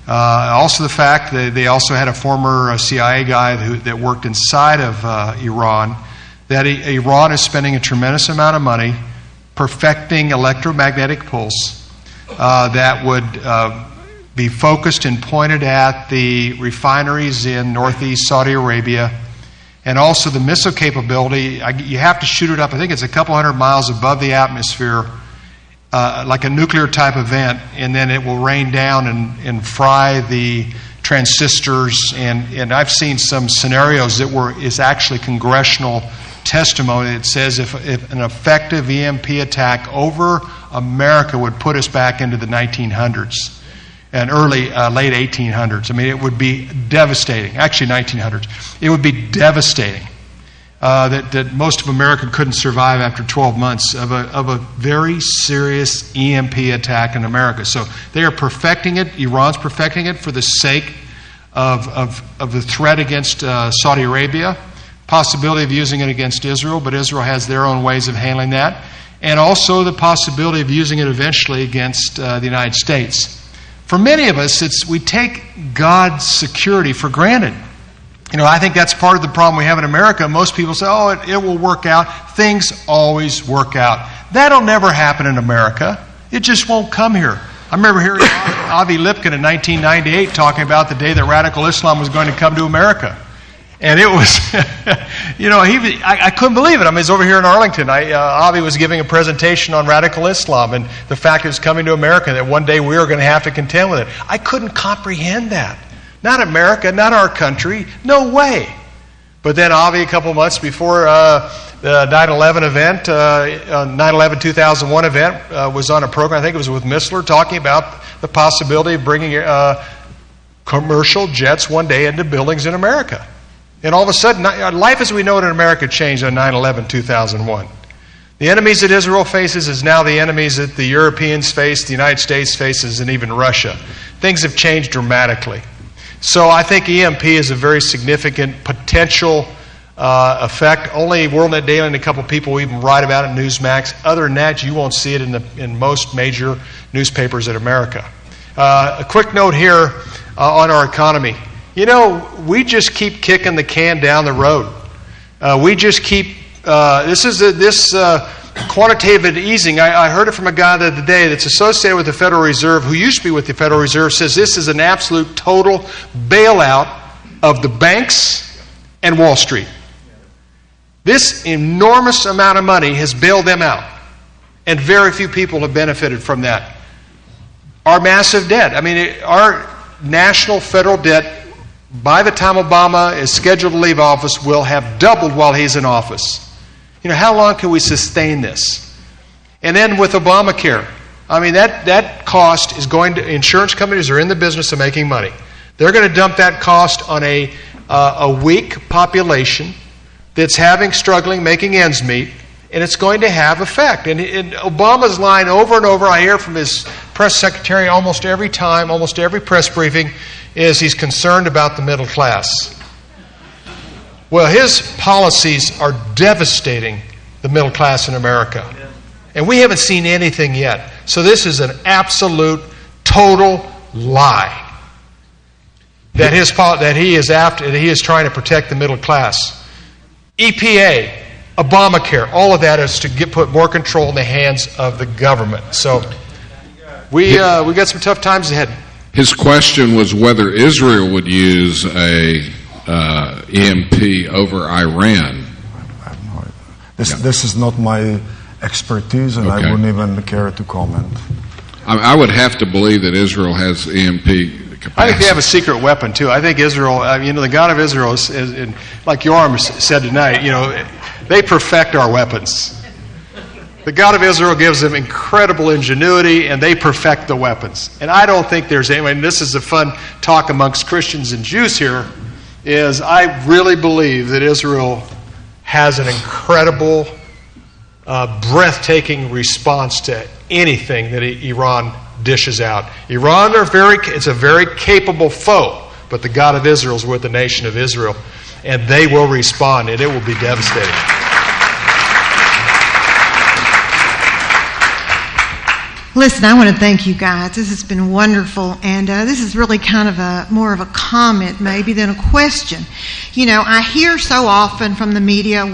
Also the fact that they also had a former CIA guy that worked inside of Iran, that Iran is spending a tremendous amount of money perfecting electromagnetic pulse that would be focused and pointed at the refineries in northeast Saudi Arabia, and also the missile capability. You have to shoot it up, I think it's a couple hundred miles above the atmosphere, like a nuclear type event, and then it will rain down and fry the transistors. And I've seen some scenarios that is actually congressional testimony that says if an effective EMP attack over America would put us back into the 1900s and late 1800s. I mean, it would be devastating. Actually, 1900s. It would be devastating that most of America couldn't survive after 12 months of a very serious EMP attack in America. So they are perfecting it. Iran's perfecting it for the sake of the threat against Saudi Arabia. Possibility of using it against Israel, but Israel has their own ways of handling that. And also the possibility of using it eventually against the United States. For many of us, we take God's security for granted. You know, I think that's part of the problem we have in America. Most people say, oh, it will work out. Things always work out. That'll never happen in America. It just won't come here. I remember hearing Avi Lipkin in 1998 talking about the day that radical Islam was going to come to America. And it was, you know, I couldn't believe it. I mean, he's over here in Arlington. Avi was giving a presentation on radical Islam and the fact that it's coming to America, that one day we are going to have to contend with it. I couldn't comprehend that. Not America, not our country, no way. But then Avi, a couple months before the 9/11 event, 9/11 2001 event, was on a program, I think it was with Missler, talking about the possibility of bringing commercial jets one day into buildings in America. And all of a sudden, life as we know it in America changed on 9/11 2001. The enemies that Israel faces is now the enemies that the Europeans face, the United States faces, and even Russia. Things have changed dramatically. So I think EMP is a very significant potential effect. Only WorldNet Daily and a couple people even write about it in Newsmax. Other than that, you won't see it in most major newspapers in America. A quick note here on our economy. You know, we just keep kicking the can down the road. We just keep, this quantitative easing, I heard it from a guy the other day that's associated with the Federal Reserve, who used to be with the Federal Reserve, says this is an absolute total bailout of the banks and Wall Street. This enormous amount of money has bailed them out, and very few people have benefited from that. Our massive debt, I mean, our national federal debt, by the time Obama is scheduled to leave office, will have doubled while he's in office. You know, how long can we sustain this? And then with Obamacare, I mean, that cost is going to, insurance companies are in the business of making money. They're going to dump that cost on a weak population that's struggling, making ends meet, and it's going to have effect. And Obama's line over and over, I hear from his press secretary almost every time, almost every press briefing, is he's concerned about the middle class. Well, his policies are devastating the middle class in America. And we haven't seen anything yet. So this is an absolute, total lie that he is trying to protect the middle class. EPA, Obamacare, all of that is to put more control in the hands of the government. So we got some tough times ahead. His question was whether Israel would use a EMP over Iran. This is not my expertise, and I wouldn't even care to comment. I would have to believe that Israel has EMP capacity. I think they have a secret weapon too. I think Israel, the God of Israel, is like Yoram said tonight, they perfect our weapons. The God of Israel gives them incredible ingenuity, and they perfect the weapons. And I don't think there's any, and this is a fun talk amongst Christians and Jews here, is I really believe that Israel has an incredible, breathtaking response to anything that Iran dishes out. Iran it's a very capable foe, but the God of Israel is with the nation of Israel, and they will respond, and it will be devastating. Listen, I want to thank you guys. This has been wonderful, and this is really kind of more of a comment maybe than a question. I hear so often from the media,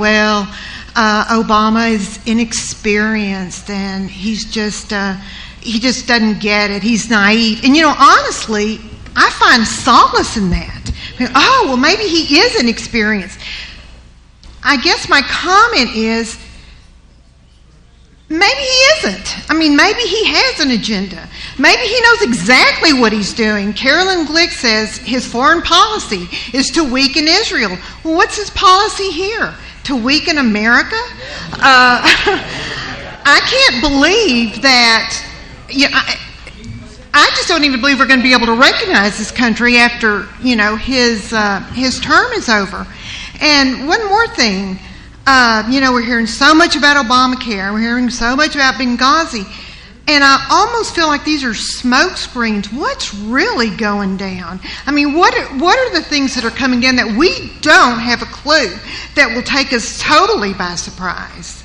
Obama is inexperienced and he just doesn't get it. He's naive. And honestly, I find solace in that. Maybe he is inexperienced. I guess my comment is, maybe he isn't. Maybe he has an agenda. Maybe he knows exactly what he's doing. Carolyn Glick says his foreign policy is to weaken Israel. Well, what's his policy here? To weaken America? I can't believe that. I just don't even believe we're going to be able to recognize this country after his term is over. And one more thing. We're hearing so much about Obamacare. We're hearing so much about Benghazi. And I almost feel like these are smoke screens. What's really going down? What are the things that are coming down that we don't have a clue that will take us totally by surprise?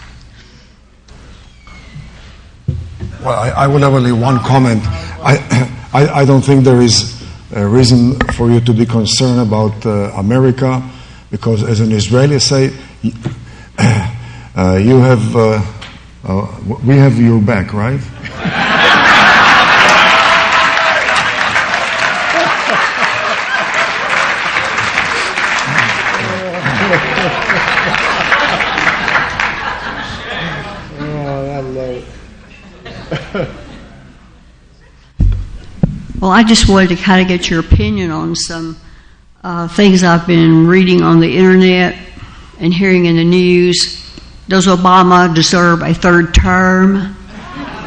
Well, I will have only one comment. I don't think there is a reason for you to be concerned about America, because as an Israeli say, we have your back, right? Well, I just wanted to kind of get your opinion on some things I've been reading on the internet and hearing in the news. Does Obama deserve a third term?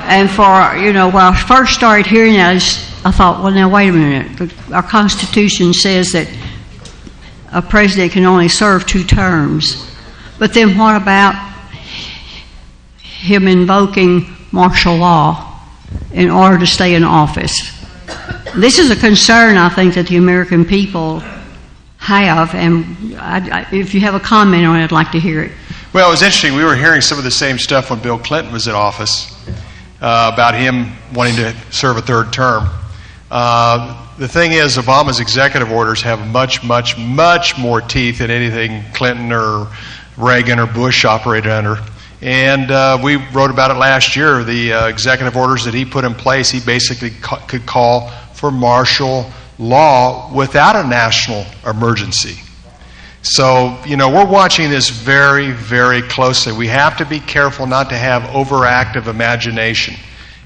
And when I first started hearing that, I thought, well, now, wait a minute. Our Constitution says that a president can only serve 2 terms. But then what about him invoking martial law in order to stay in office? This is a concern, I think, that the American people have, and if you have a comment on it, I'd like to hear it. Well, it was interesting. We were hearing some of the same stuff when Bill Clinton was in office about him wanting to serve a third term. The thing is, Obama's executive orders have much, much, much more teeth than anything Clinton or Reagan or Bush operated under. And we wrote about it last year. The executive orders that he put in place, he basically could call for martial law without a national emergency. So, we're watching this very, very closely. We have to be careful not to have overactive imagination.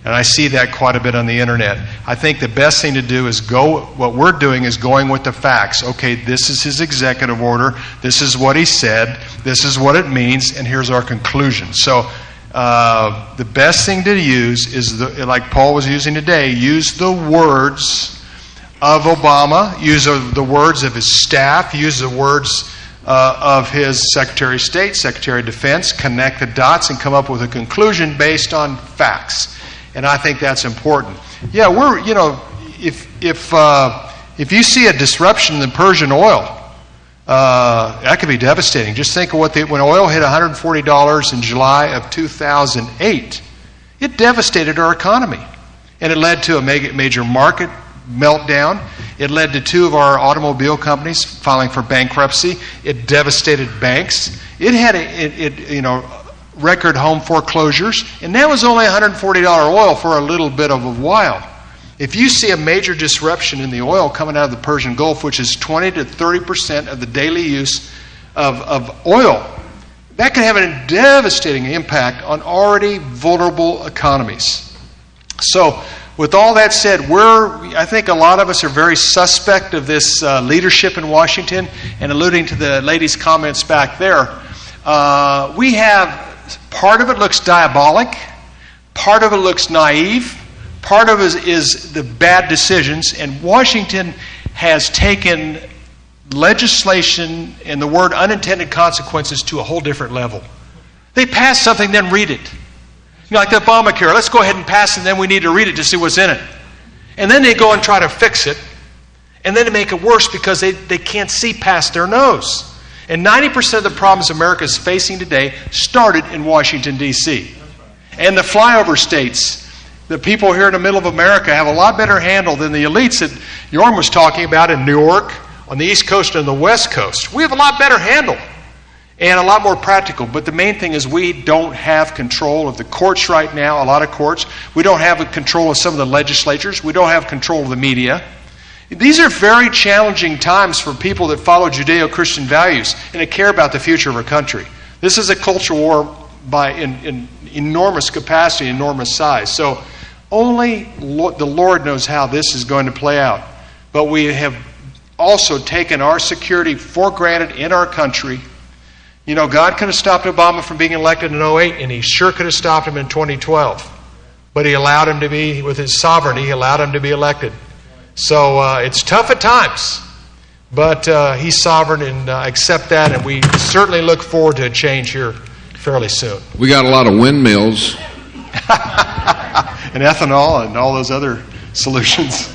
And I see that quite a bit on the internet. I think the best thing to do is what we're doing is going with the facts. Okay, this is his executive order. This is what he said. This is what it means. And here's our conclusion. So, the best thing to use is, like Paul was using today, use the words of Obama, use the words of his staff, use the words of his Secretary of State, Secretary of Defense, connect the dots and come up with a conclusion based on facts. And I think that's important. Yeah, if you see a disruption in the Persian oil, that could be devastating. Just think of when oil hit $140 in July of 2008, it devastated our economy. And it led to a major market meltdown. It led to 2 of our automobile companies filing for bankruptcy. It devastated banks. it had record home foreclosures, and that was only $140 oil for a little bit of a while. If you see a major disruption in the oil coming out of the Persian Gulf, which is 20 to 30% of the daily use of oil, that can have a devastating impact on already vulnerable economies. So, with all that said, I think a lot of us are very suspect of this leadership in Washington, and alluding to the lady's comments back there, we have part of it looks diabolic, part of it looks naive, part of it is the bad decisions, and Washington has taken legislation and the word unintended consequences to a whole different level. They pass something, then read it. Like the Obamacare, let's go ahead and pass it, and then we need to read it to see what's in it. And then they go and try to fix it, and then they make it worse because they can't see past their nose. And 90% of the problems America is facing today started in Washington, D.C. And the flyover states, the people here in the middle of America have a lot better handle than the elites that Yoram was talking about in New York, on the East Coast and the West Coast. We have a lot better handle and a lot more practical. But the main thing is we don't have control of the courts right now, a lot of courts. We don't have control of some of the legislatures. We don't have control of the media. These are very challenging times for people that follow Judeo-Christian values and that care about the future of our country. This is a cultural war in enormous capacity, enormous size. So only the Lord knows how this is going to play out. But we have also taken our security for granted in our country. God could have stopped Obama from being elected in 2008, and he sure could have stopped him in 2012. But he allowed him to be, with his sovereignty, he allowed him to be elected. So it's tough at times, but he's sovereign, and accept that, and we certainly look forward to a change here fairly soon. We got a lot of windmills. And ethanol and all those other solutions.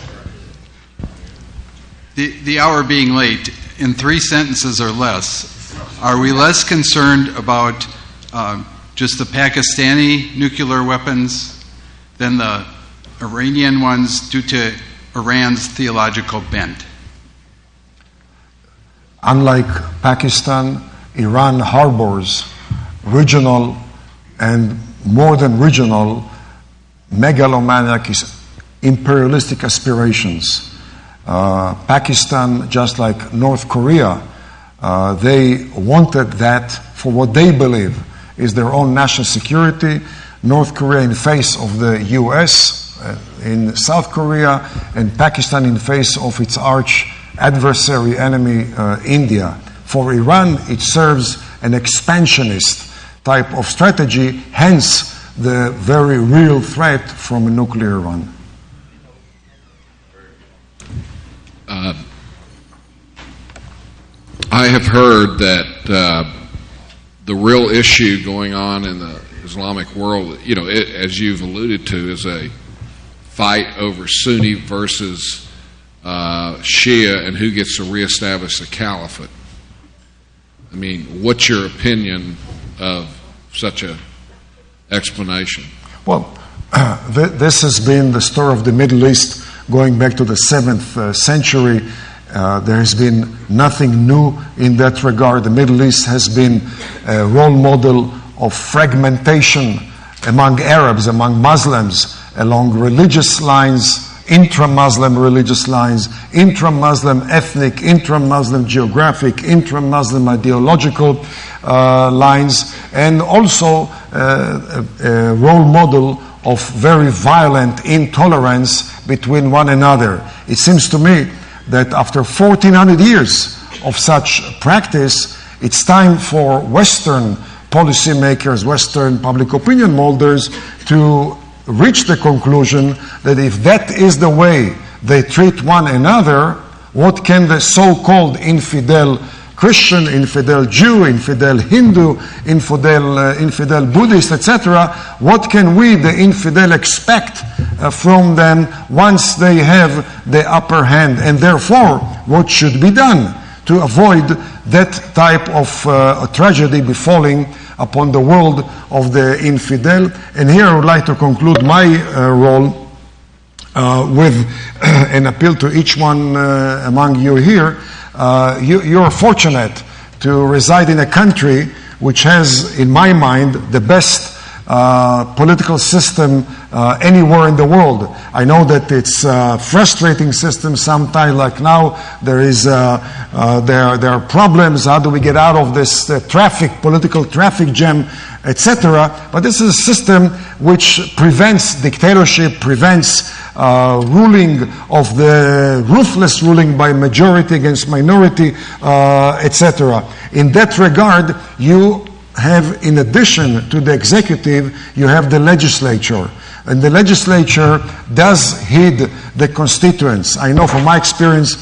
The hour being late, in 3 sentences or less, are we less concerned about just the Pakistani nuclear weapons than the Iranian ones due to Iran's theological bent? Unlike Pakistan, Iran harbors regional and more than regional megalomaniac imperialistic aspirations. Pakistan, just like North Korea, they wanted that for what they believe is their own national security. North Korea in face of the U.S., in South Korea, and Pakistan in face of its arch adversary enemy, India. For Iran, it serves an expansionist type of strategy, hence the very real threat from a nuclear Iran. I have heard that the real issue going on in the Islamic world, as you've alluded to, is a fight over Sunni versus Shia and who gets to reestablish the caliphate. I mean, what's your opinion of such an explanation? Well, this has been the story of the Middle East going back to the 7th century. There has been nothing new in that regard. The Middle East has been a role model of fragmentation among Arabs, among Muslims, along religious lines, intra-Muslim religious lines, intra-Muslim ethnic, intra-Muslim geographic, intra-Muslim ideological lines, and also a role model of very violent intolerance between one another. It seems to me that after 1400 years of such practice, it's time for Western policymakers, Western public opinion molders to reach the conclusion that if that is the way they treat one another, what can the so-called infidel Christian, infidel Jew, infidel Hindu, infidel Buddhist, etc., what can we, the infidel, expect from them once they have the upper hand? And therefore, what should be done to avoid that type of tragedy befalling upon the world of the infidel? And here I would like to conclude my role with an appeal to each one among you here. You're fortunate to reside in a country which has, in my mind, the best political system anywhere in the world. I know that it's a frustrating system sometimes, like now there are problems. How do we get out of this political traffic jam, etc.? But this is a system which prevents dictatorship, prevents ruling of the ruthless ruling by majority against minority, etc. In that regard, you have, in addition to the executive, you have the legislature. And the legislature does heed the constituents. I know from my experience,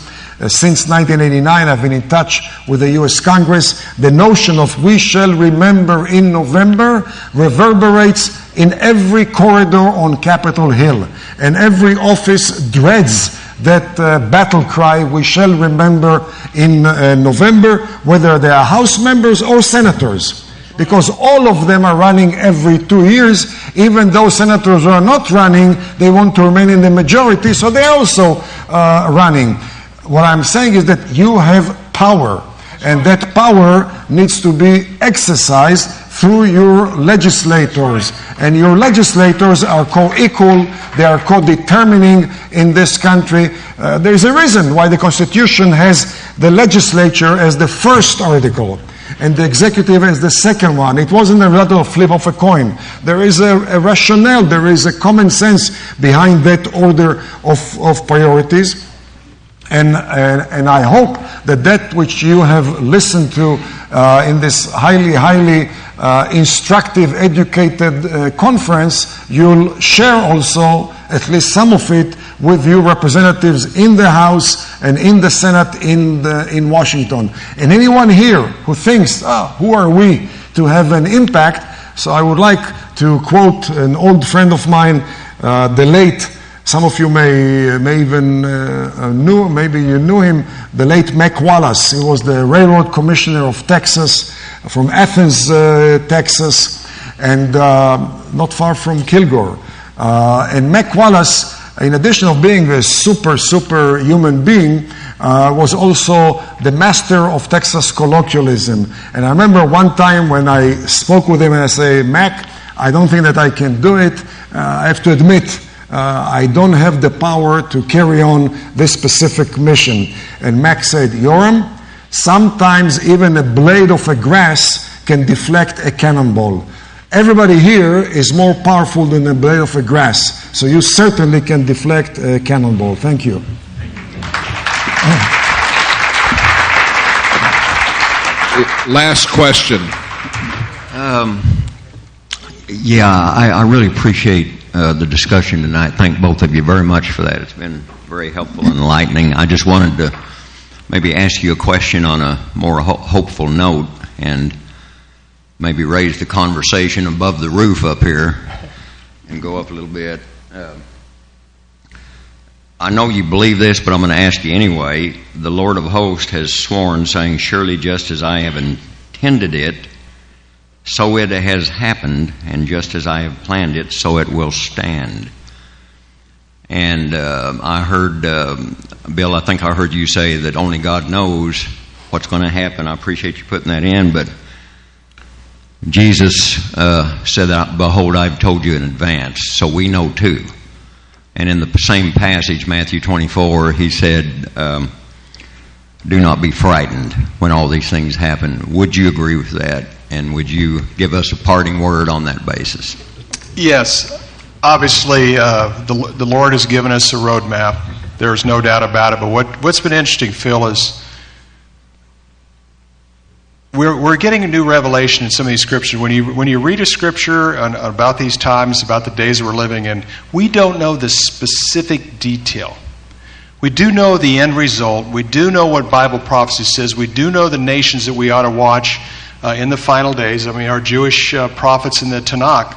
since 1989, I've been in touch with the U.S. Congress. The notion of we shall remember in November reverberates in every corridor on Capitol Hill. And every office dreads that battle cry, we shall remember in November, whether they are House members or senators. Because all of them are running every 2 years. Even though senators are not running, they want to remain in the majority, so they're also running. What I'm saying is that you have power, and that power needs to be exercised through your legislators. And your legislators are co-equal, they are co-determining in this country. There's a reason why the Constitution has the legislature as the first article and the executive as the second one. It wasn't a matter of flip of a coin. There is a rationale, there is a common sense behind that order of priorities. And I hope that which you have listened to in this highly instructive, educated conference, you'll share also at least some of it with your representatives in the House and in the Senate in Washington. And anyone here who thinks, who are we to have an impact? So I would like to quote an old friend of mine, the late, some of you may even maybe you knew him, the late Mac Wallace. He was the railroad commissioner of Texas, from Athens, Texas, and not far from Kilgore. And Mac Wallace, in addition of being a super human being, was also the master of Texas colloquialism. And I remember one time when I spoke with him and I say, Mac, I don't think that I can do it. I have to admit, I don't have the power to carry on this specific mission. And Mac said, Yoram, sometimes even a blade of a grass can deflect a cannonball. Everybody here is more powerful than a blade of a grass, so you certainly can deflect a cannonball. Thank you. Last question. I really appreciate the discussion tonight. Thank both of you very much for that. It's been very helpful and enlightening. I just wanted to maybe ask you a question on a more hopeful note and maybe raise the conversation above the roof up here and go up a little bit. I know you believe this, but I'm going to ask you anyway. The Lord of hosts has sworn, saying, surely just as I have intended it, so it has happened, and just as I have planned it, so it will stand. And I heard, Bill, I think I heard you say that only God knows what's going to happen. I appreciate you putting that in, but Jesus said that, behold, I've told you in advance, so we know too. And in the same passage, Matthew 24, he said, do not be frightened when all these things happen. Would you agree with that? And would you give us a parting word on that basis? Yes. Obviously, the Lord has given us a roadmap. There's no doubt about it. But what's been interesting, Phil, is we're getting a new revelation in some of these scriptures. When you read a scripture about these times, about the days that we're living in, we don't know the specific detail. We do know the end result. We do know what Bible prophecy says. We do know the nations that we ought to watch in the final days. I mean, our Jewish prophets in the Tanakh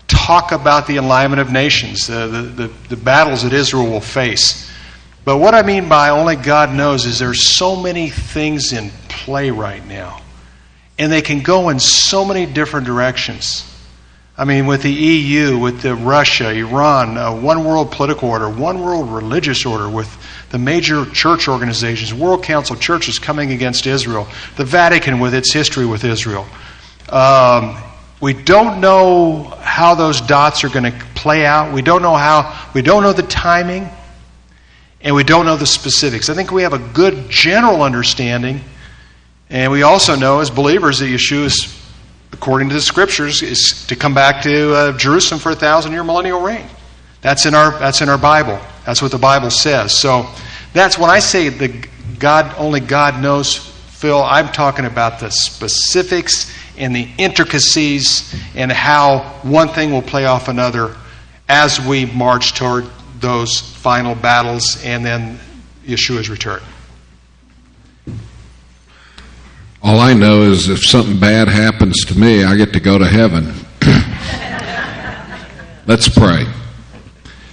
talk about the alignment of nations, the battles that Israel will face. But what I mean by only God knows is there's so many things in play right now. And they can go in so many different directions. I mean, with the EU, with the Russia, Iran, one world political order, one world religious order, with the major church organizations, World Council churches coming against Israel, the Vatican with its history with Israel. We don't know how those dots are going to play out. We don't know the timing, and we don't know the specifics. I think we have a good general understanding, and we also know as believers that Yeshua is, according to the Scriptures, is to come back to Jerusalem for 1,000-year millennial reign. That's in our Bible. That's what the Bible says. So that's when I say only God knows, Phil, I'm talking about the specifics and the intricacies and how one thing will play off another as we march toward those final battles and then Yeshua's return. All I know is if something bad happens to me, I get to go to heaven. Let's pray.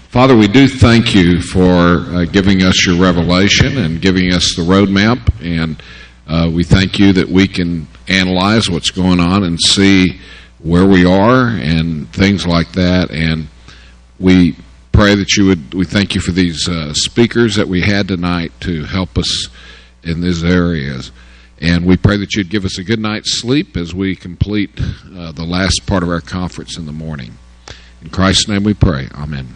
Father, we do thank you for giving us your revelation and giving us the roadmap, and we thank you that we can analyze what's going on and see where we are and things like that. And we pray that we thank you for these speakers that we had tonight to help us in these areas. And we pray that you'd give us a good night's sleep as we complete the last part of our conference in the morning. In Christ's name we pray. Amen.